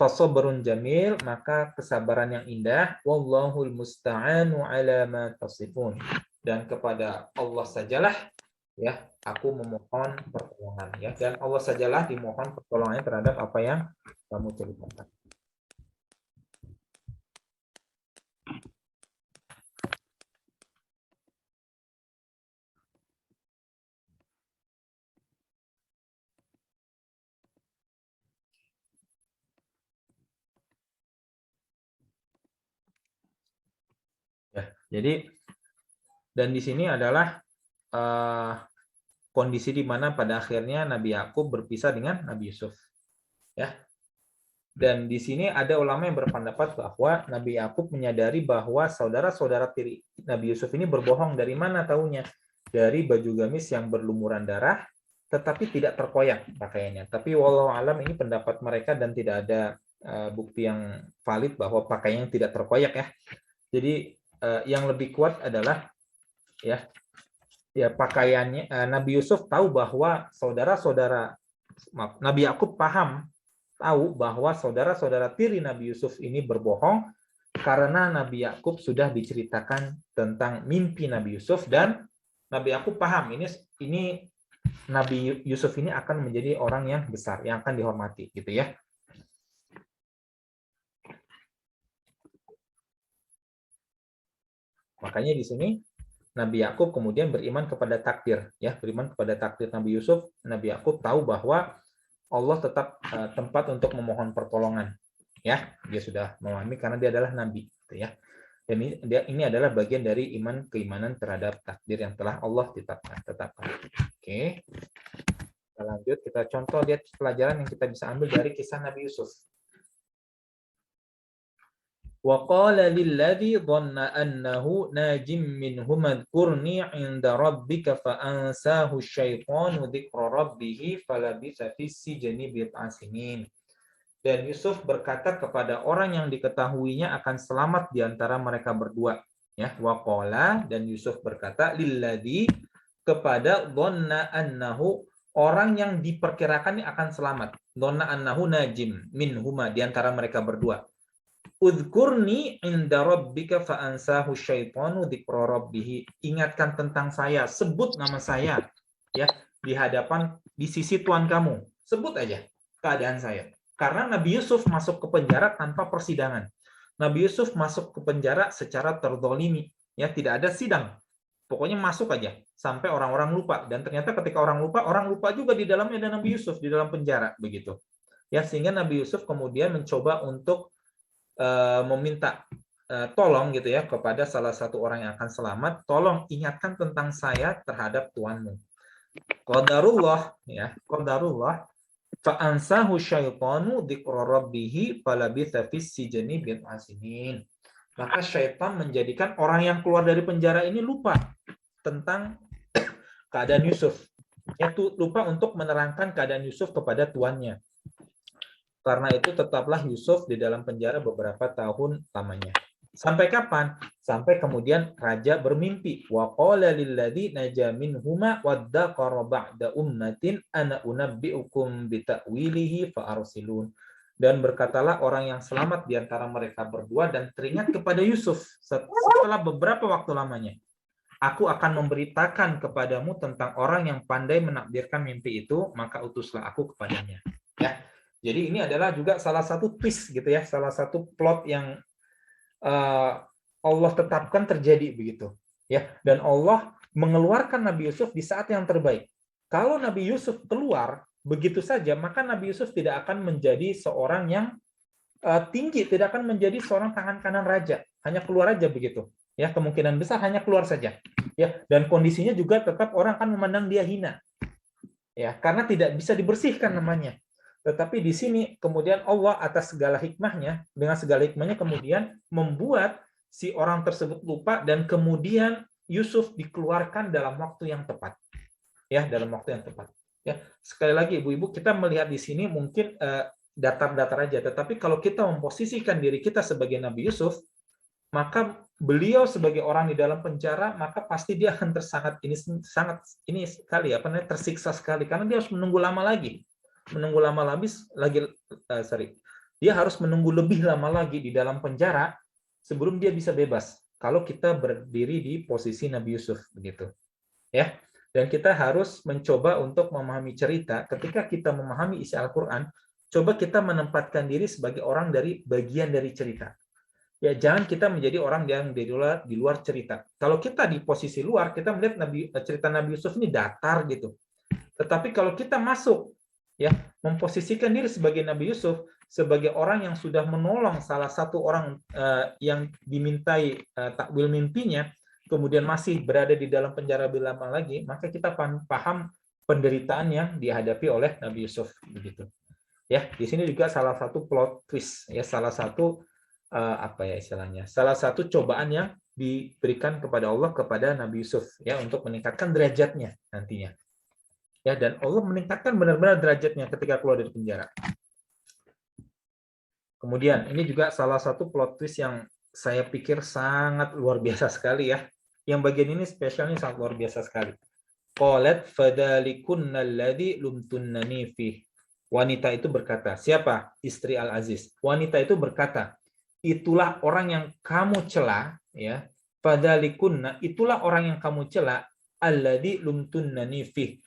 Speaker 1: Fasabrun jamil, maka kesabaran yang indah, wallahul musta'anu ala ma tasifun, dan kepada Allah sajalah, ya, aku memohon pertolongan, ya, dan Allah sajalah dimohon pertolongannya terhadap apa yang kamu ceritakan. Ya, jadi dan di sini adalah kondisi di mana pada akhirnya Nabi Yakub berpisah dengan Nabi Yusuf. Ya. Dan di sini ada ulama yang berpendapat bahwa Nabi Yakub menyadari bahwa saudara-saudara tiri Nabi Yusuf ini berbohong. Dari mana taunya? Dari baju gamis yang berlumuran darah, tetapi tidak terkoyak pakaiannya. Tapi wallahu alam ini pendapat mereka dan tidak ada bukti yang valid bahwa pakaiannya tidak terkoyak, ya. Jadi yang lebih kuat adalah, ya, pakaiannya. Nabi Yusuf tahu bahwa Nabi Yakub tahu bahwa saudara-saudara tiri Nabi Yusuf ini berbohong karena Nabi Yakub sudah diceritakan tentang mimpi Nabi Yusuf, dan Nabi Yakub paham ini Nabi Yusuf ini akan menjadi orang yang besar yang akan dihormati, gitu, ya. Makanya di sini Nabi Yakub kemudian beriman kepada takdir, ya, beriman kepada takdir Nabi Yusuf. Nabi Yakub tahu bahwa Allah tetap tempat untuk memohon pertolongan, ya. Dia sudah memahami karena dia adalah nabi, gitu, ya. Dan ini adalah bagian dari keimanan terhadap takdir yang telah Allah tetapkan. Oke. Kita lanjut, kita contoh lihat pelajaran yang kita bisa ambil dari kisah Nabi Yusuf. Wa qala lilladzi dhanna annahu najim minhum adhkurni 'inda rabbika fa ansahu asyaitanu dzikra rabbih falabitha fis sijni bid'a sinin. Dan Yusuf berkata kepada orang yang diketahuinya akan selamat di antara mereka berdua. Ya, waqala, dan Yusuf berkata lilladzi, kepada dhanna annahu, orang yang diperkirakan akan selamat. Dhanna annahu najim minhuma, di antara mereka berdua. Udhkurni inda rabbika fa ansahu syaitanu dzikra rabbih. Ingatkan tentang saya, sebut nama saya ya di sisi Tuhan kamu. Sebut aja keadaan saya. Karena Nabi Yusuf masuk ke penjara tanpa persidangan. Nabi Yusuf masuk ke penjara secara terdolimi, ya tidak ada sidang. Pokoknya masuk aja sampai orang-orang lupa. Dan ternyata ketika orang lupa juga di dalamnya ada Nabi Yusuf di dalam penjara begitu. Ya, sehingga Nabi Yusuf kemudian mencoba untuk meminta tolong gitu ya kepada salah satu orang yang akan selamat, tolong ingatkan tentang saya terhadap Tuhanmu. Qadarullah ya, qadarullah fa'ansahu syaitanu dzikra rabbih falabitha fis sijni bid'a sinin. Maka syaitan menjadikan orang yang keluar dari penjara ini lupa tentang keadaan Yusuf. Yaitu lupa untuk menerangkan keadaan Yusuf kepada tuannya. Karena itu tetaplah Yusuf di dalam penjara beberapa tahun lamanya. Sampai kapan? Sampai kemudian raja bermimpi. Wa qala lilladzi naja minhuma waddaqara ba'da ummatin ana unabbiukum bita'wilihi fa arsilun. Dan berkatalah orang yang selamat di antara mereka berdua dan teringat kepada Yusuf setelah beberapa waktu lamanya. Aku akan memberitakan kepadamu tentang orang yang pandai menakdirkan mimpi itu, maka utuslah aku kepadanya. Ya. Jadi ini adalah juga salah satu twist gitu ya, salah satu plot yang Allah tetapkan terjadi begitu ya, dan Allah mengeluarkan Nabi Yusuf di saat yang terbaik. Kalau Nabi Yusuf keluar begitu saja, maka Nabi Yusuf tidak akan menjadi seorang yang tinggi, tidak akan menjadi seorang tangan kanan raja, hanya keluar aja begitu ya, kemungkinan besar hanya keluar saja ya, dan kondisinya juga tetap orang akan memandang dia hina ya, karena tidak bisa dibersihkan namanya. Tetapi di sini kemudian Allah atas segala hikmahnya, dengan segala hikmahnya kemudian membuat si orang tersebut lupa dan kemudian Yusuf dikeluarkan dalam waktu yang tepat. Ya, dalam waktu yang tepat. Ya, sekali lagi ibu-ibu, kita melihat di sini mungkin datar-datar aja, tetapi kalau kita memposisikan diri kita sebagai Nabi Yusuf, maka beliau sebagai orang di dalam penjara, maka pasti dia akan tersiksa sekali karena dia harus menunggu lama lagi. Dia harus menunggu lebih lama lagi di dalam penjara sebelum dia bisa bebas. Kalau kita berdiri di posisi Nabi Yusuf begitu, ya. Dan kita harus mencoba untuk memahami cerita. Ketika kita memahami isi Al-Quran, coba kita menempatkan diri sebagai orang dari bagian dari cerita. Ya, jangan kita menjadi orang yang di luar cerita. Kalau kita di posisi luar, kita melihat cerita Nabi Yusuf ini datar gitu. Tetapi kalau kita masuk ya, memposisikan diri sebagai Nabi Yusuf, sebagai orang yang sudah menolong salah satu orang yang dimintai takwil mimpinya, kemudian masih berada di dalam penjara lebih lama lagi, maka kita paham penderitaan yang dihadapi oleh Nabi Yusuf begitu. Ya, di sini juga salah satu plot twist ya, salah satu salah satu cobaan yang diberikan kepada Allah kepada Nabi Yusuf ya, untuk meningkatkan derajatnya nantinya. Ya, dan Allah meningkatkan benar-benar derajatnya ketika keluar dari penjara. Kemudian ini juga salah satu plot twist yang saya pikir sangat luar biasa sekali ya. Yang bagian ini spesialnya sangat luar biasa sekali. Qalat fadalikunna alladzi lumtunnani fi. Wanita itu berkata, siapa? Istri Al-Aziz. Wanita itu berkata, itulah orang yang kamu cela ya. Fadalikunna, itulah orang yang kamu cela alladzi lumtunnani fi.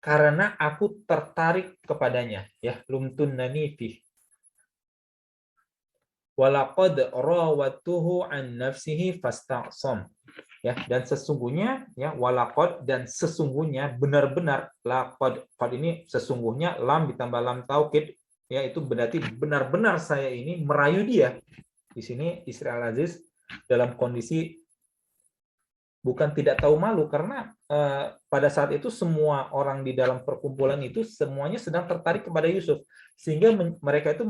Speaker 1: Karena aku tertarik kepadanya ya, lumtunnani fi. Walaqad rawatuhu an nafsihi fasta'sam. Ya, dan sesungguhnya ya, walaqad, dan sesungguhnya, benar-benar, laqad, qad ini sesungguhnya, lam ditambah lam taukid ya, itu berarti benar-benar saya ini merayu dia. Di sini istri Al-Aziz dalam kondisi bukan tidak tahu malu, karena pada saat itu semua orang di dalam perkumpulan itu semuanya sedang tertarik kepada Yusuf, sehingga mereka itu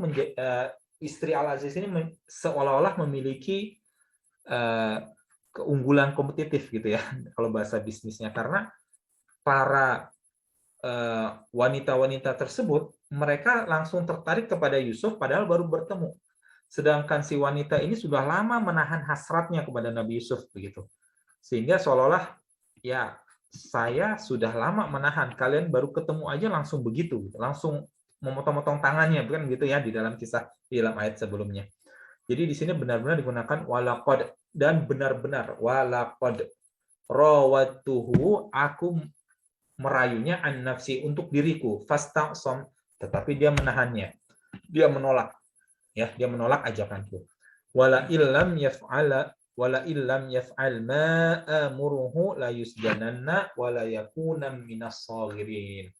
Speaker 1: istri Al-Aziz ini seolah-olah memiliki keunggulan kompetitif gitu ya kalau bahasa bisnisnya, karena para wanita-wanita tersebut mereka langsung tertarik kepada Yusuf padahal baru bertemu, sedangkan si wanita ini sudah lama menahan hasratnya kepada Nabi Yusuf begitu. Sehingga seolah-olah ya saya sudah lama menahan, kalian baru ketemu aja langsung begitu, langsung memotong-motong tangannya, bukan gitu ya di dalam kisah di dalam ayat sebelumnya. Jadi di sini benar-benar digunakan walaqad, dan benar-benar walaqad rawatuhu, aku merayunya an nafsi, untuk diriku, fastaqsam, tetapi dia menahannya, dia menolak, ya dia menolak ajakanku. Wala illam yaf'al ma amuruhu la yusjananna wa la yakuna minas saghirin.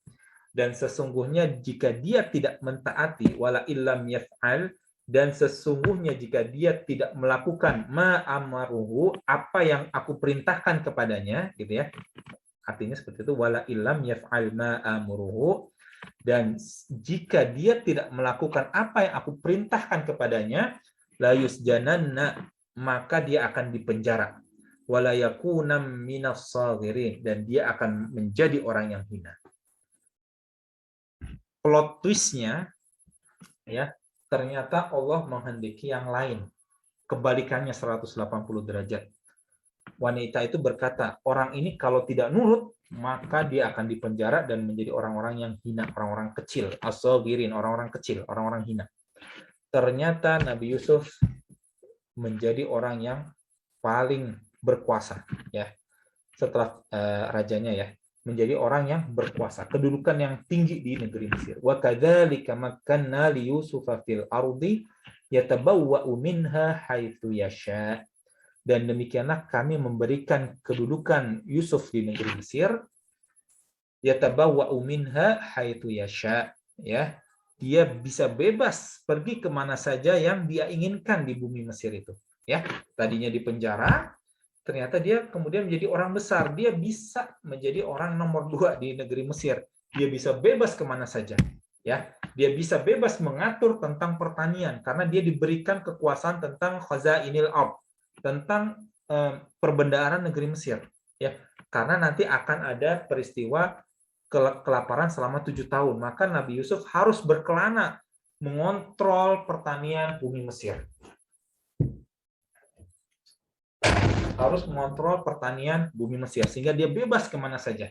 Speaker 1: Dan sesungguhnya jika dia tidak mentaati, wala illam yaf'al, dan sesungguhnya jika dia tidak melakukan ma amaruhu, apa yang aku perintahkan kepadanya, gitu ya. Artinya seperti itu, wala illam yaf'al ma amuruhu, dan jika dia tidak melakukan apa yang aku perintahkan kepadanya, la yusjananna, maka dia akan dipenjara, wala yakuna minas saghirin, dan dia akan menjadi orang yang hina. Plot twist-nya ya, ternyata Allah menghendaki yang lain, kebalikannya 180 derajat. Wanita itu berkata, orang ini kalau tidak nurut, maka dia akan dipenjara dan menjadi orang-orang yang hina, orang-orang kecil, as-saghirin, orang-orang kecil, orang-orang hina. Ternyata Nabi Yusuf menjadi orang yang paling berkuasa ya, setelah rajanya ya, menjadi orang yang berkuasa, kedudukan yang tinggi di negeri Mesir. Wa kadzalika makkanna li Yusufa fil ardi yatabawwa'u minha haitsu yasha. Dan demikianlah kami memberikan kedudukan Yusuf di negeri Mesir, yatabawwa'u minha haitsu yasha, ya. Dia bisa bebas pergi kemana saja yang dia inginkan di bumi Mesir itu. Ya, tadinya di penjara, ternyata dia kemudian menjadi orang besar. Dia bisa menjadi orang nomor 2 di negeri Mesir. Dia bisa bebas kemana saja. Ya, dia bisa bebas mengatur tentang pertanian karena dia diberikan kekuasaan tentang khazainil ard, tentang perbendaharaan negeri Mesir. Ya, karena nanti akan ada peristiwa kelaparan selama 7 tahun, maka Nabi Yusuf harus berkelana mengontrol pertanian bumi Mesir. Harus mengontrol pertanian bumi Mesir sehingga dia bebas kemana saja.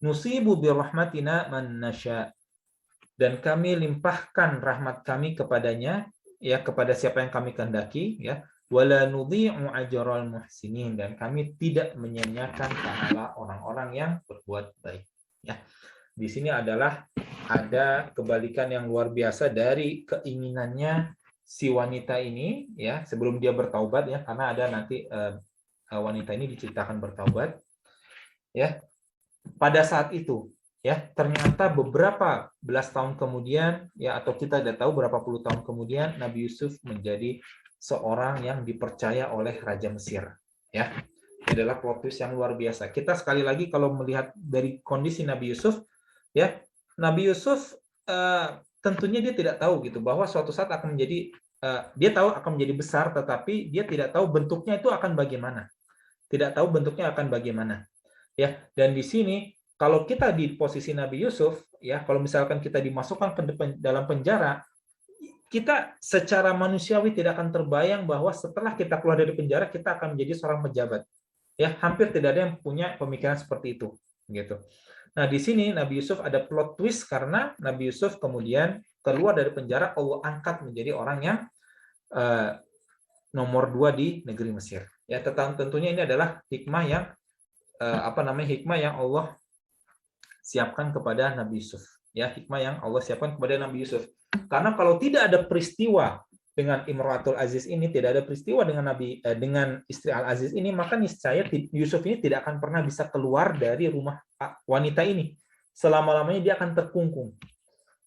Speaker 1: Nusibu birahmatina man nasya, dan kami limpahkan rahmat kami kepadanya, ya, kepada siapa yang kami kehendaki, ya. Wala nudhi'u ajral muhsinin, dan kami tidak menyia-nyiakan pahala orang-orang yang berbuat baik, ya. Di sini adalah ada kebalikan yang luar biasa dari keinginannya si wanita ini, ya, sebelum dia bertaubat, ya, karena ada nanti wanita ini diceritakan bertaubat, ya. Pada saat itu, ya, ternyata beberapa belas tahun kemudian, ya, atau kita tidak tahu berapa puluh tahun kemudian, Nabi Yusuf menjadi seorang yang dipercaya oleh Raja Mesir, ya. Ini adalah plot twist yang luar biasa. Kita sekali lagi kalau melihat dari kondisi Nabi Yusuf, ya, Nabi Yusuf tentunya dia tidak tahu gitu bahwa suatu saat akan menjadi, dia tahu akan menjadi besar, tetapi dia tidak tahu bentuknya itu akan bagaimana. Tidak tahu bentuknya akan bagaimana. Ya, dan di sini kalau kita di posisi Nabi Yusuf, ya, kalau misalkan kita dimasukkan ke dalam penjara, kita secara manusiawi tidak akan terbayang bahwa setelah kita keluar dari penjara kita akan menjadi seorang pejabat. Ya, hampir tidak ada yang punya pemikiran seperti itu, gitu. Nah, di sini Nabi Yusuf ada plot twist karena Nabi Yusuf kemudian keluar dari penjara, Allah angkat menjadi orang yang nomor 2 di negeri Mesir. Ya, tentunya ini adalah hikmah yang hikmah yang Allah siapkan kepada Nabi Yusuf. Ya, hikmah yang Allah siapkan kepada Nabi Yusuf. Karena kalau tidak ada peristiwa dengan Imratul Aziz ini, tidak ada peristiwa dengan istri Al Aziz ini, maka niscaya Yusuf ini tidak akan pernah bisa keluar dari rumah wanita ini. Selama-lamanya dia akan terkungkung.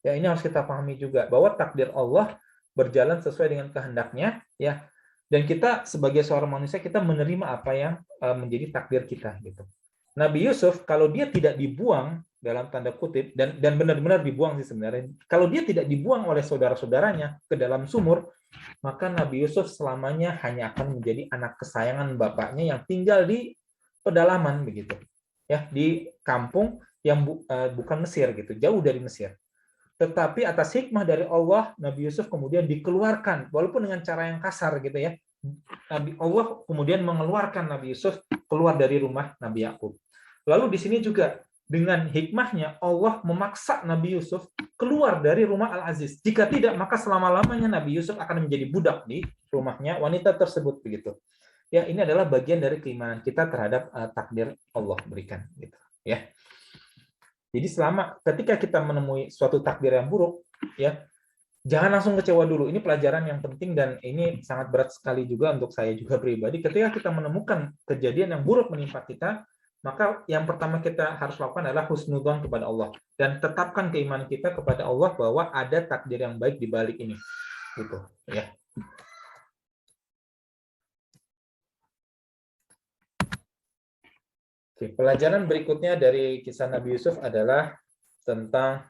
Speaker 1: Ya, ini harus kita pahami juga bahwa takdir Allah berjalan sesuai dengan kehendaknya, ya. Dan kita sebagai seorang manusia, kita menerima apa yang menjadi takdir kita gitu. Nabi Yusuf kalau dia tidak dibuang dalam tanda kutip, dan benar-benar dibuang sih sebenarnya, kalau dia tidak dibuang oleh saudara-saudaranya ke dalam sumur, maka Nabi Yusuf selamanya hanya akan menjadi anak kesayangan bapaknya yang tinggal di pedalaman begitu, ya, di kampung yang bukan Mesir gitu, jauh dari Mesir. Tetapi atas hikmah dari Allah, Nabi Yusuf kemudian dikeluarkan, walaupun dengan cara yang kasar gitu ya. Allah kemudian mengeluarkan Nabi Yusuf keluar dari rumah Nabi Yakub. Lalu di sini juga dengan hikmahnya Allah memaksa Nabi Yusuf keluar dari rumah Al-Aziz. Jika tidak, maka selama-lamanya Nabi Yusuf akan menjadi budak di rumahnya wanita tersebut begitu. Ya, ini adalah bagian dari keimanan kita terhadap takdir Allah berikan gitu, ya. Jadi ketika kita menemui suatu takdir yang buruk, ya, jangan langsung kecewa dulu. Ini pelajaran yang penting dan ini sangat berat sekali juga untuk saya juga pribadi. Ketika kita menemukan kejadian yang buruk menimpa kita, maka yang pertama kita harus lakukan adalah husnudzon kepada Allah dan tetapkan keimanan kita kepada Allah bahwa ada takdir yang baik di balik ini. Gitu, ya. Oke, pelajaran berikutnya dari kisah Nabi Yusuf adalah tentang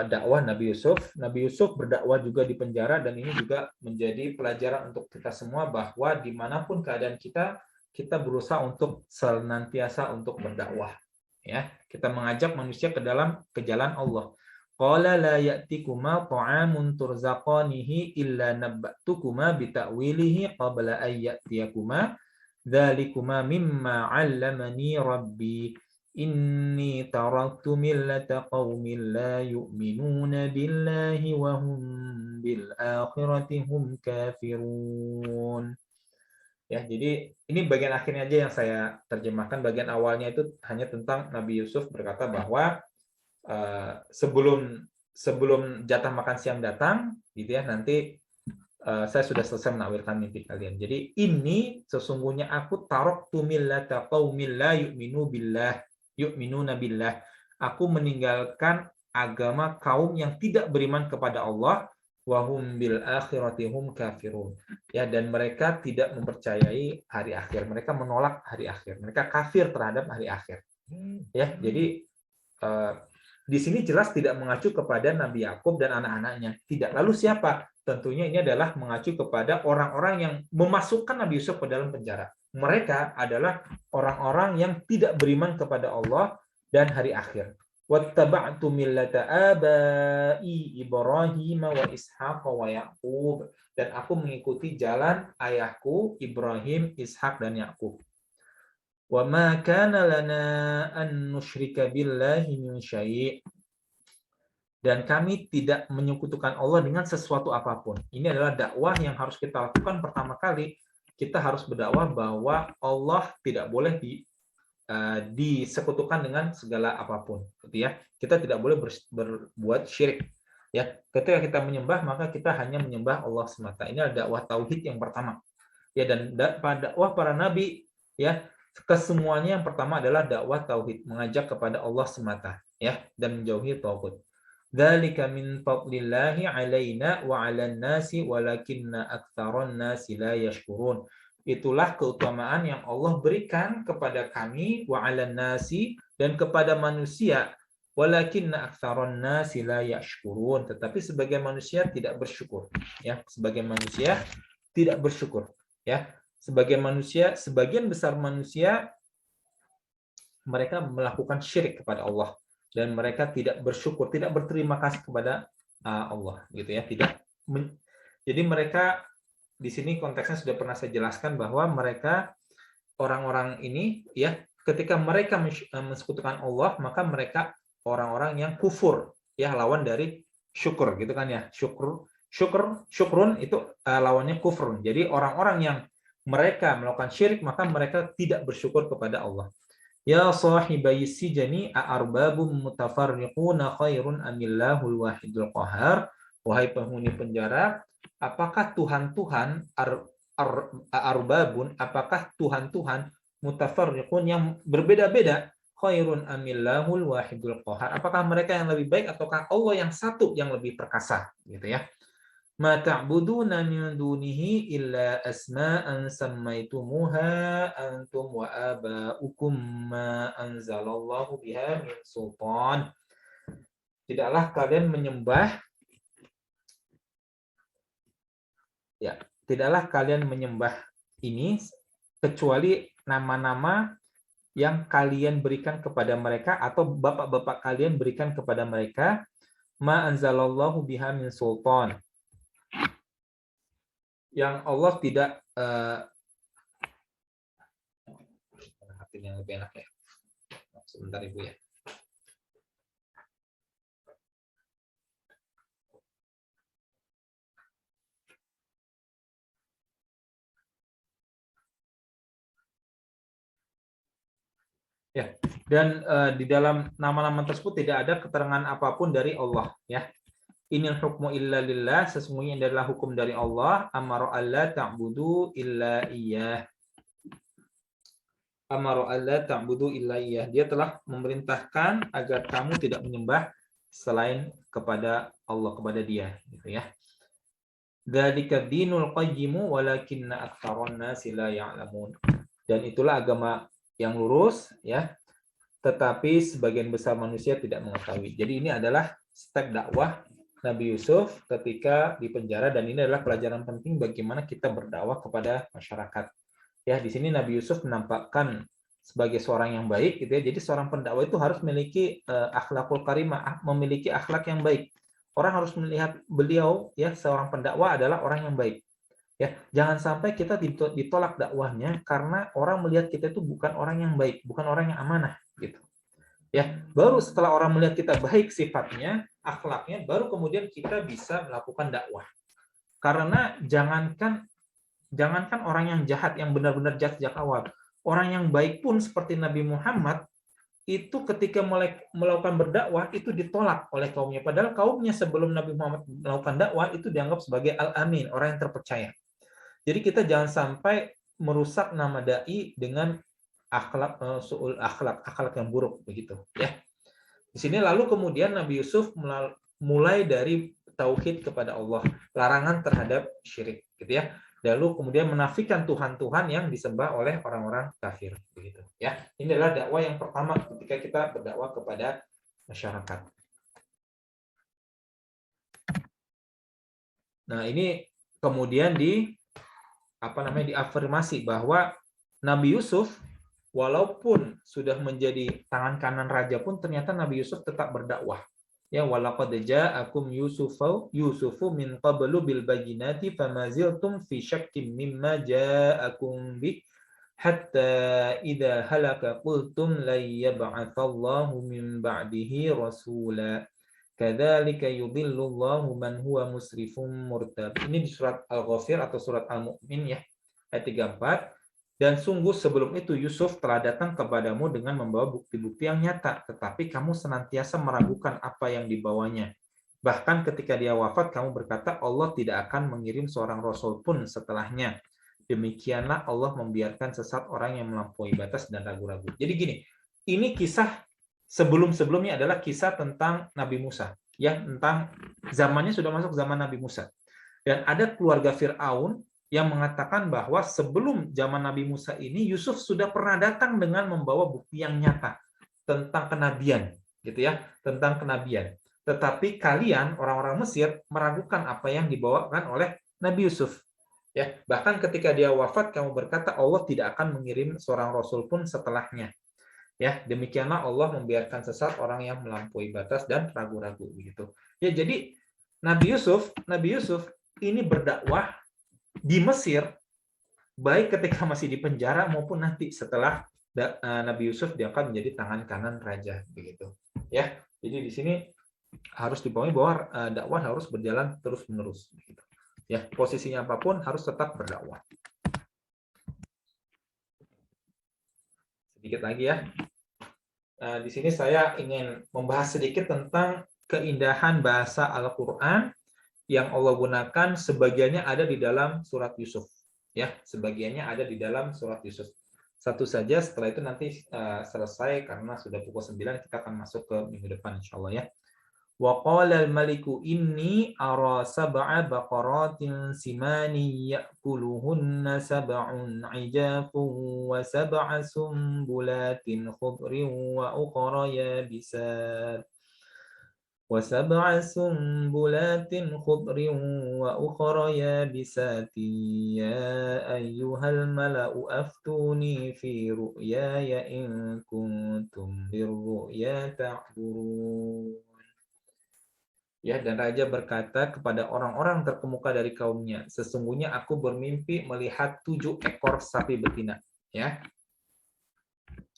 Speaker 1: dakwah Nabi Yusuf. Nabi Yusuf berdakwah juga di penjara dan ini juga menjadi pelajaran untuk kita semua bahwa dimanapun keadaan kita berusaha untuk senantiasa untuk berdakwah. Ya, kita mengajak manusia ke jalan Allah. Qala la ya'tikuma ta'amun turzaqanihi illa nabba'tukuma bita'wilihi qabla an ya'tiyakuma dzalikuma mimma 'allamani rabbi inni taraktu millata qaumin la yu'minuna billahi wa hum bil akhirati hum kafirun. Ya, jadi ini bagian akhirnya aja yang saya terjemahkan. Bagian awalnya itu hanya tentang Nabi Yusuf berkata bahwa sebelum jatah makan siang datang, gitu ya, nanti saya sudah selesai menakwilkan mimpi kalian. Jadi ini sesungguhnya aku taraktu millata qaumil la yu'minuna billah. Aku meninggalkan agama kaum yang tidak beriman kepada Allah, wa hum bil akhirati hum kafirun. Ya, dan mereka tidak mempercayai hari akhir. Mereka menolak hari akhir. Mereka kafir terhadap hari akhir. Ya, jadi di sini jelas tidak mengacu kepada Nabi Yakub dan anak-anaknya. Tidak. Lalu siapa? Tentunya ini adalah mengacu kepada orang-orang yang memasukkan Nabi Yusuf ke dalam penjara. Mereka adalah orang-orang yang tidak beriman kepada Allah dan hari akhir. Wattaba'tu millata abai Ibrahim wa Ishaq wa Yaqub. Dan aku mengikuti jalan ayahku Ibrahim, Ishak dan Yakub. Wa ma kana lana an nusyrika billahi min syai'. Dan kami tidak menyekutukan Allah dengan sesuatu apapun. Ini adalah dakwah yang harus kita lakukan pertama kali. Kita harus berdakwah bahwa Allah tidak boleh disekutukan dengan segala apapun, gitu ya. Kita tidak boleh berbuat syirik. Ya, ketika kita menyembah maka kita hanya menyembah Allah semata. Ini adalah dakwah tauhid yang pertama. Ya, dan dakwah para nabi, ya, kesemuanya yang pertama adalah dakwah tauhid, mengajak kepada Allah semata, ya, dan menjauhi taghut. Dzalika min fadlillahi 'alaina wa 'alan nasi walakinna aktsaron nasi la yashkurun. Itulah keutamaan yang Allah berikan kepada kami wa 'alan nasi dan kepada manusia walakinna aktsaron nasi la yashkurun. Tetapi sebagian manusia tidak bersyukur, ya, sebagian manusia tidak bersyukur, ya. Sebagian besar manusia mereka melakukan syirik kepada Allah. Dan mereka tidak bersyukur, tidak berterima kasih kepada Allah, gitu ya. Jadi mereka di sini konteksnya sudah pernah saya jelaskan bahwa mereka orang-orang ini, ya, ketika mereka mensekutukan Allah, maka mereka orang-orang yang kufur, ya, lawan dari syukur, gitu kan ya. Syukrun itu lawannya kufur. Jadi orang-orang yang mereka melakukan syirik, maka mereka tidak bersyukur kepada Allah. Ya sahibai sijani a'arbabum mutafarriquna khairun amillahul wahidul qahar. Wahai penghuni penjara, apakah Tuhan-Tuhan a'arbabun, apakah Tuhan-Tuhan mutafarriqun yang berbeda-beda, khairun amillahul wahidul qahar. Apakah mereka yang lebih baik ataukah Allah yang satu yang lebih perkasa, gitu ya. ma ta'buduna min dunihi illa asma'an sammaitumuha antum wa aba'ukum ma anzalallahu biha min sultan. Tidaklah kalian menyembah tidaklah kalian menyembah ini kecuali nama-nama yang kalian berikan kepada mereka atau bapak-bapak kalian berikan kepada mereka, ma anzalallahu biha min sultan, yang Allah tidak yang lebih enak ya. Sebentar Ibu ya. Ya, dan di dalam nama-nama tersebut tidak ada keterangan apapun dari Allah ya. Inil hukmu illa lillah, sesungguhnya adalah hukum dari Allah, amara alla ta'budu illa iyyah. Amara alla ta'budu illa iyyah. Dia telah memerintahkan agar kamu tidak menyembah selain kepada Allah, kepada Dia, gitu ya. Dzalika dinul qayyimu walakinna aktsarun nasi la ya'lamun. Dan itulah agama yang lurus ya, tetapi sebagian besar manusia tidak mengetahui. Jadi ini adalah step dakwah Nabi Yusuf ketika di penjara, dan ini adalah pelajaran penting bagaimana kita berdakwah kepada masyarakat. Ya, di sini Nabi Yusuf menampakkan sebagai seorang yang baik gitu ya. Jadi seorang pendakwah itu harus memiliki akhlakul karimah, memiliki akhlak yang baik. Orang harus melihat beliau ya, seorang pendakwah adalah orang yang baik. Ya, jangan sampai kita ditolak dakwahnya karena orang melihat kita itu bukan orang yang baik, bukan orang yang amanah gitu. Ya, baru setelah orang melihat kita baik sifatnya, akhlaknya, baru kemudian kita bisa melakukan dakwah. Karena jangankan orang yang jahat, yang benar-benar jahat sejak awal, orang yang baik pun seperti Nabi Muhammad itu ketika melakukan berdakwah itu ditolak oleh kaumnya. Padahal kaumnya sebelum Nabi Muhammad melakukan dakwah itu dianggap sebagai al-amin, orang yang terpercaya. Jadi kita jangan sampai merusak nama dai dengan akhlak yang buruk begitu ya. Di sini lalu kemudian Nabi Yusuf mulai dari tauhid kepada Allah, larangan terhadap syirik gitu ya. Lalu kemudian menafikan Tuhan-Tuhan yang disembah oleh orang-orang kafir begitu ya. Ini adalah dakwah yang pertama ketika kita berdakwah kepada masyarakat. Nah, ini kemudian diafirmasi bahwa Nabi Yusuf walaupun sudah menjadi tangan kanan raja pun ternyata Nabi Yusuf tetap berdakwah. Ya, walaqad ja'akum Yusufu min qablu bil bayyinati famaziltum fi syakkim mimma ja'akum bi hatta idza halaka qultum la yab'atsallahu min ba'dihi rasula. Kadzalika yudhillullahu man huwa musrifun murtab. Ini di surat Al-Ghafir atau surat Al-Mu'min ya, ayat 34. Dan sungguh sebelum itu Yusuf telah datang kepadamu dengan membawa bukti-bukti yang nyata, tetapi kamu senantiasa meragukan apa yang dibawanya. Bahkan ketika dia wafat, kamu berkata, Allah tidak akan mengirim seorang rasul pun setelahnya. Demikianlah Allah membiarkan sesat orang yang melampaui batas dan ragu-ragu. Jadi gini, ini kisah sebelum-sebelumnya adalah kisah tentang Nabi Musa, ya, tentang zamannya sudah masuk zaman Nabi Musa. Dan ada keluarga Fir'aun yang mengatakan bahwa sebelum zaman Nabi Musa ini Yusuf sudah pernah datang dengan membawa bukti yang nyata tentang kenabian, gitu ya, tentang kenabian. Tetapi kalian orang-orang Mesir meragukan apa yang dibawakan oleh Nabi Yusuf. Ya, bahkan ketika dia wafat kamu berkata Allah tidak akan mengirim seorang rasul pun setelahnya. Ya, demikianlah Allah membiarkan sesat orang yang melampaui batas dan ragu-ragu begitu. Ya, jadi Nabi Yusuf ini berdakwah di Mesir baik ketika masih di penjara maupun nanti setelah Nabi Yusuf diangkat menjadi tangan kanan raja begitu. Ya, jadi di sini harus dipahami bahwa dakwah harus berjalan terus-menerus begitu. Ya, posisinya apapun harus tetap berdakwah. Sedikit lagi ya. Di sini saya ingin membahas sedikit tentang keindahan bahasa Al-Quran yang Allah gunakan, sebagiannya ada di dalam surat Yusuf. Ya, sebagiannya ada di dalam surat Yusuf. Satu saja, setelah itu nanti selesai karena sudah pukul 9 kita akan masuk ke minggu depan insya Allah ya. Wa qala al-maliku inni ara sab'a baqaratin simani ya'kuluhunna sab'un 'ijafun wa sab'a sumbulatin khudrin wa ukhra yabisat. وسبع سنبلات خضر وأخر يابسات يا أيها الملأ أفتوني في رؤياي إن كنتم بالرؤيا تعبرون. Ya, dan raja berkata kepada orang-orang terkemuka dari kaumnya, sesungguhnya aku bermimpi melihat 7 ekor sapi betina, ya,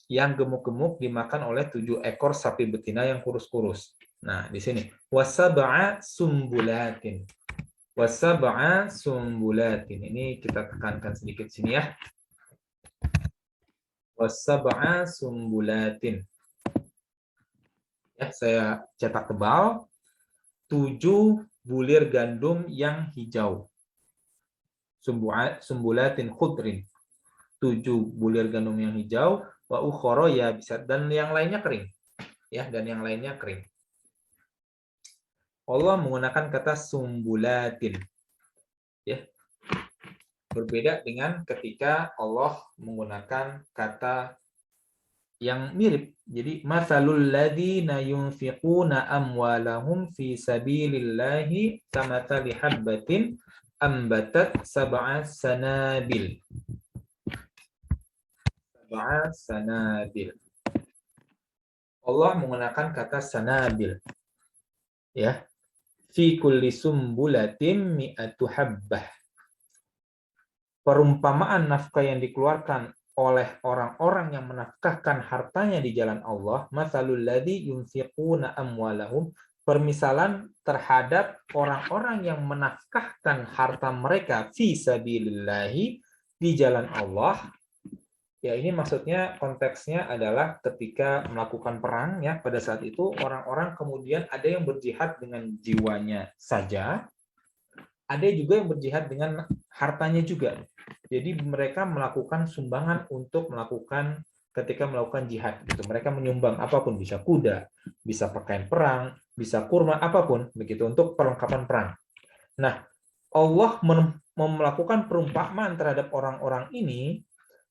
Speaker 1: yang gemuk-gemuk dimakan oleh 7 ekor sapi betina yang kurus-kurus. Nah, di sini wasab'a sumbulatin. Wasab'a sumbulatin. Ini kita tekankan sedikit sini ya. Wasab'a sumbulatin. Ya, saya cetak tebal. 7 bulir gandum yang hijau. Sumbulatin khudrin. 7 bulir gandum yang hijau, wa ukhara ya bisa, dan yang lainnya kering. Ya, dan yang lainnya kering. Allah menggunakan kata sumbulatin. Ya. Berbeda dengan ketika Allah menggunakan kata yang mirip. Jadi masalul ladzina yunfiquna amwalahum fi sabilillahi kamathali habbatin ambatat sab'a sanabil. Sab'a sanabil. Allah menggunakan kata sanabil. Ya. Fi kulli sumbulatin mi'atu habbah. Perumpamaan nafkah yang dikeluarkan oleh orang-orang yang menafkahkan hartanya di jalan Allah, masalul ladzi yunfiquna amwalahum, permisalan terhadap orang-orang yang menafkahkan harta mereka fi sabilillahi, di jalan Allah. Ya, ini maksudnya konteksnya adalah ketika melakukan perang, ya, pada saat itu orang-orang kemudian ada yang berjihad dengan jiwanya saja, ada juga yang berjihad dengan hartanya juga. Jadi mereka melakukan sumbangan untuk melakukan ketika melakukan jihad gitu. Mereka menyumbang apapun, bisa kuda, bisa pakaian perang, bisa kurma, apapun begitu untuk perlengkapan perang. Nah, Allah melakukan perumpamaan terhadap orang-orang ini,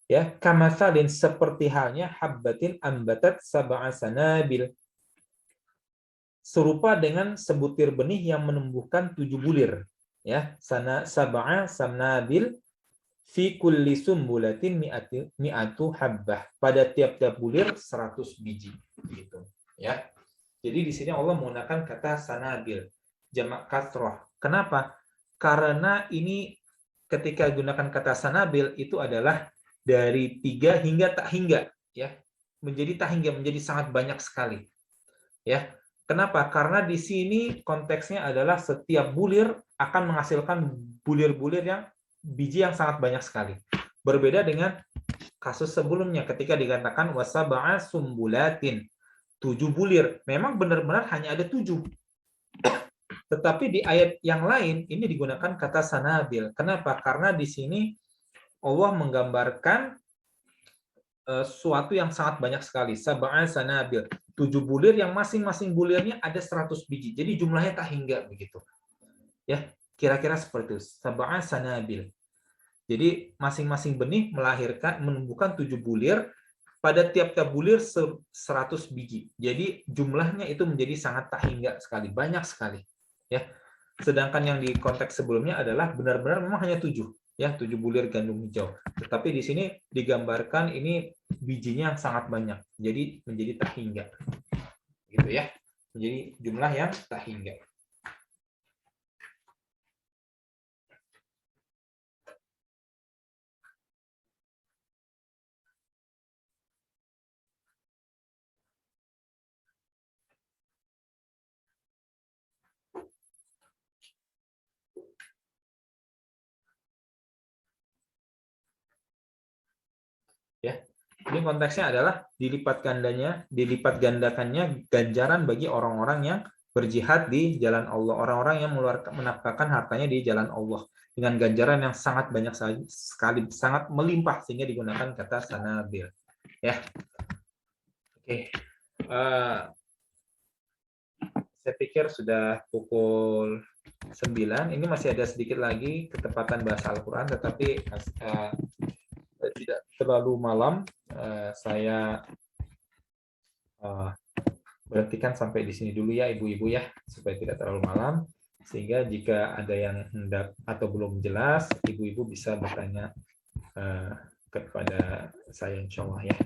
Speaker 1: ya, kamasalin, seperti halnya habbatin ambatat sab'a sanabil, serupa dengan sebutir benih yang menumbuhkan 7 bulir, ya, sana sab'a sanabil fi kulli sumbulatin mi'atu habbah, pada tiap-tiap bulir 100 biji gitu, ya. Jadi di sini Allah menggunakan kata sanabil jamak kasroh. Kenapa? Karena ini ketika gunakan kata sanabil itu adalah dari 3 hingga tak hingga, ya. Menjadi tak hingga, menjadi sangat banyak sekali. Ya. Kenapa? Karena di sini konteksnya adalah setiap bulir akan menghasilkan bulir-bulir yang biji yang sangat banyak sekali. Berbeda dengan kasus sebelumnya ketika dikatakan wasab'a sumbulatin, 7 bulir. Memang benar-benar hanya ada 7. Tetapi di ayat yang lain ini digunakan kata sanabil. Kenapa? Karena di sini Allah menggambarkan suatu yang sangat banyak sekali. Sab'a sanabil, 7 bulir yang masing-masing bulirnya ada 100 biji. Jadi jumlahnya tak hingga begitu. Ya, kira-kira seperti itu. Sab'a sanabil. Jadi masing-masing benih menumbuhkan 7 bulir, pada tiap-tiap bulir 100 biji. Jadi jumlahnya itu menjadi sangat tak hingga sekali, banyak sekali. Ya. Sedangkan yang di konteks sebelumnya adalah benar-benar memang hanya 7, ya, 7 bulir gandum hijau. Tetapi di sini digambarkan ini bijinya yang sangat banyak. Jadi menjadi tak hingga. Gitu ya. Menjadi jumlah yang tak hingga. Ya. Ini konteksnya adalah dilipat gandakannya ganjaran bagi orang-orang yang berjihad di jalan Allah, orang-orang yang menafkahkan hartanya di jalan Allah dengan ganjaran yang sangat banyak sekali, sangat melimpah, sehingga digunakan kata sanabil. Ya. Oke. saya pikir sudah pukul 9. Ini masih ada sedikit lagi ketepatan bahasa Al-Quran, tetapi tidak terlalu malam. Saya berhentikan sampai di sini dulu ya ibu-ibu ya, supaya tidak terlalu malam. Sehingga jika ada yang hendak atau belum jelas, ibu-ibu bisa bertanya kepada saya insya Allah ya.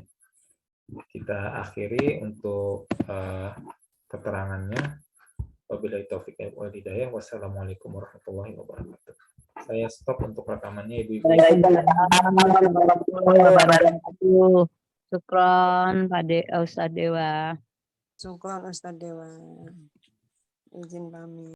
Speaker 1: Kita akhiri untuk keterangannya. Wabillahi taufiq wal hidayah. Wassalamualaikum warahmatullahi wabarakatuh. Saya stop untuk rekamannya ibu-ibu.
Speaker 2: Syukron Pak Ustadz Dewa.
Speaker 3: Syukron Ustadz Dewa. Izin pamit.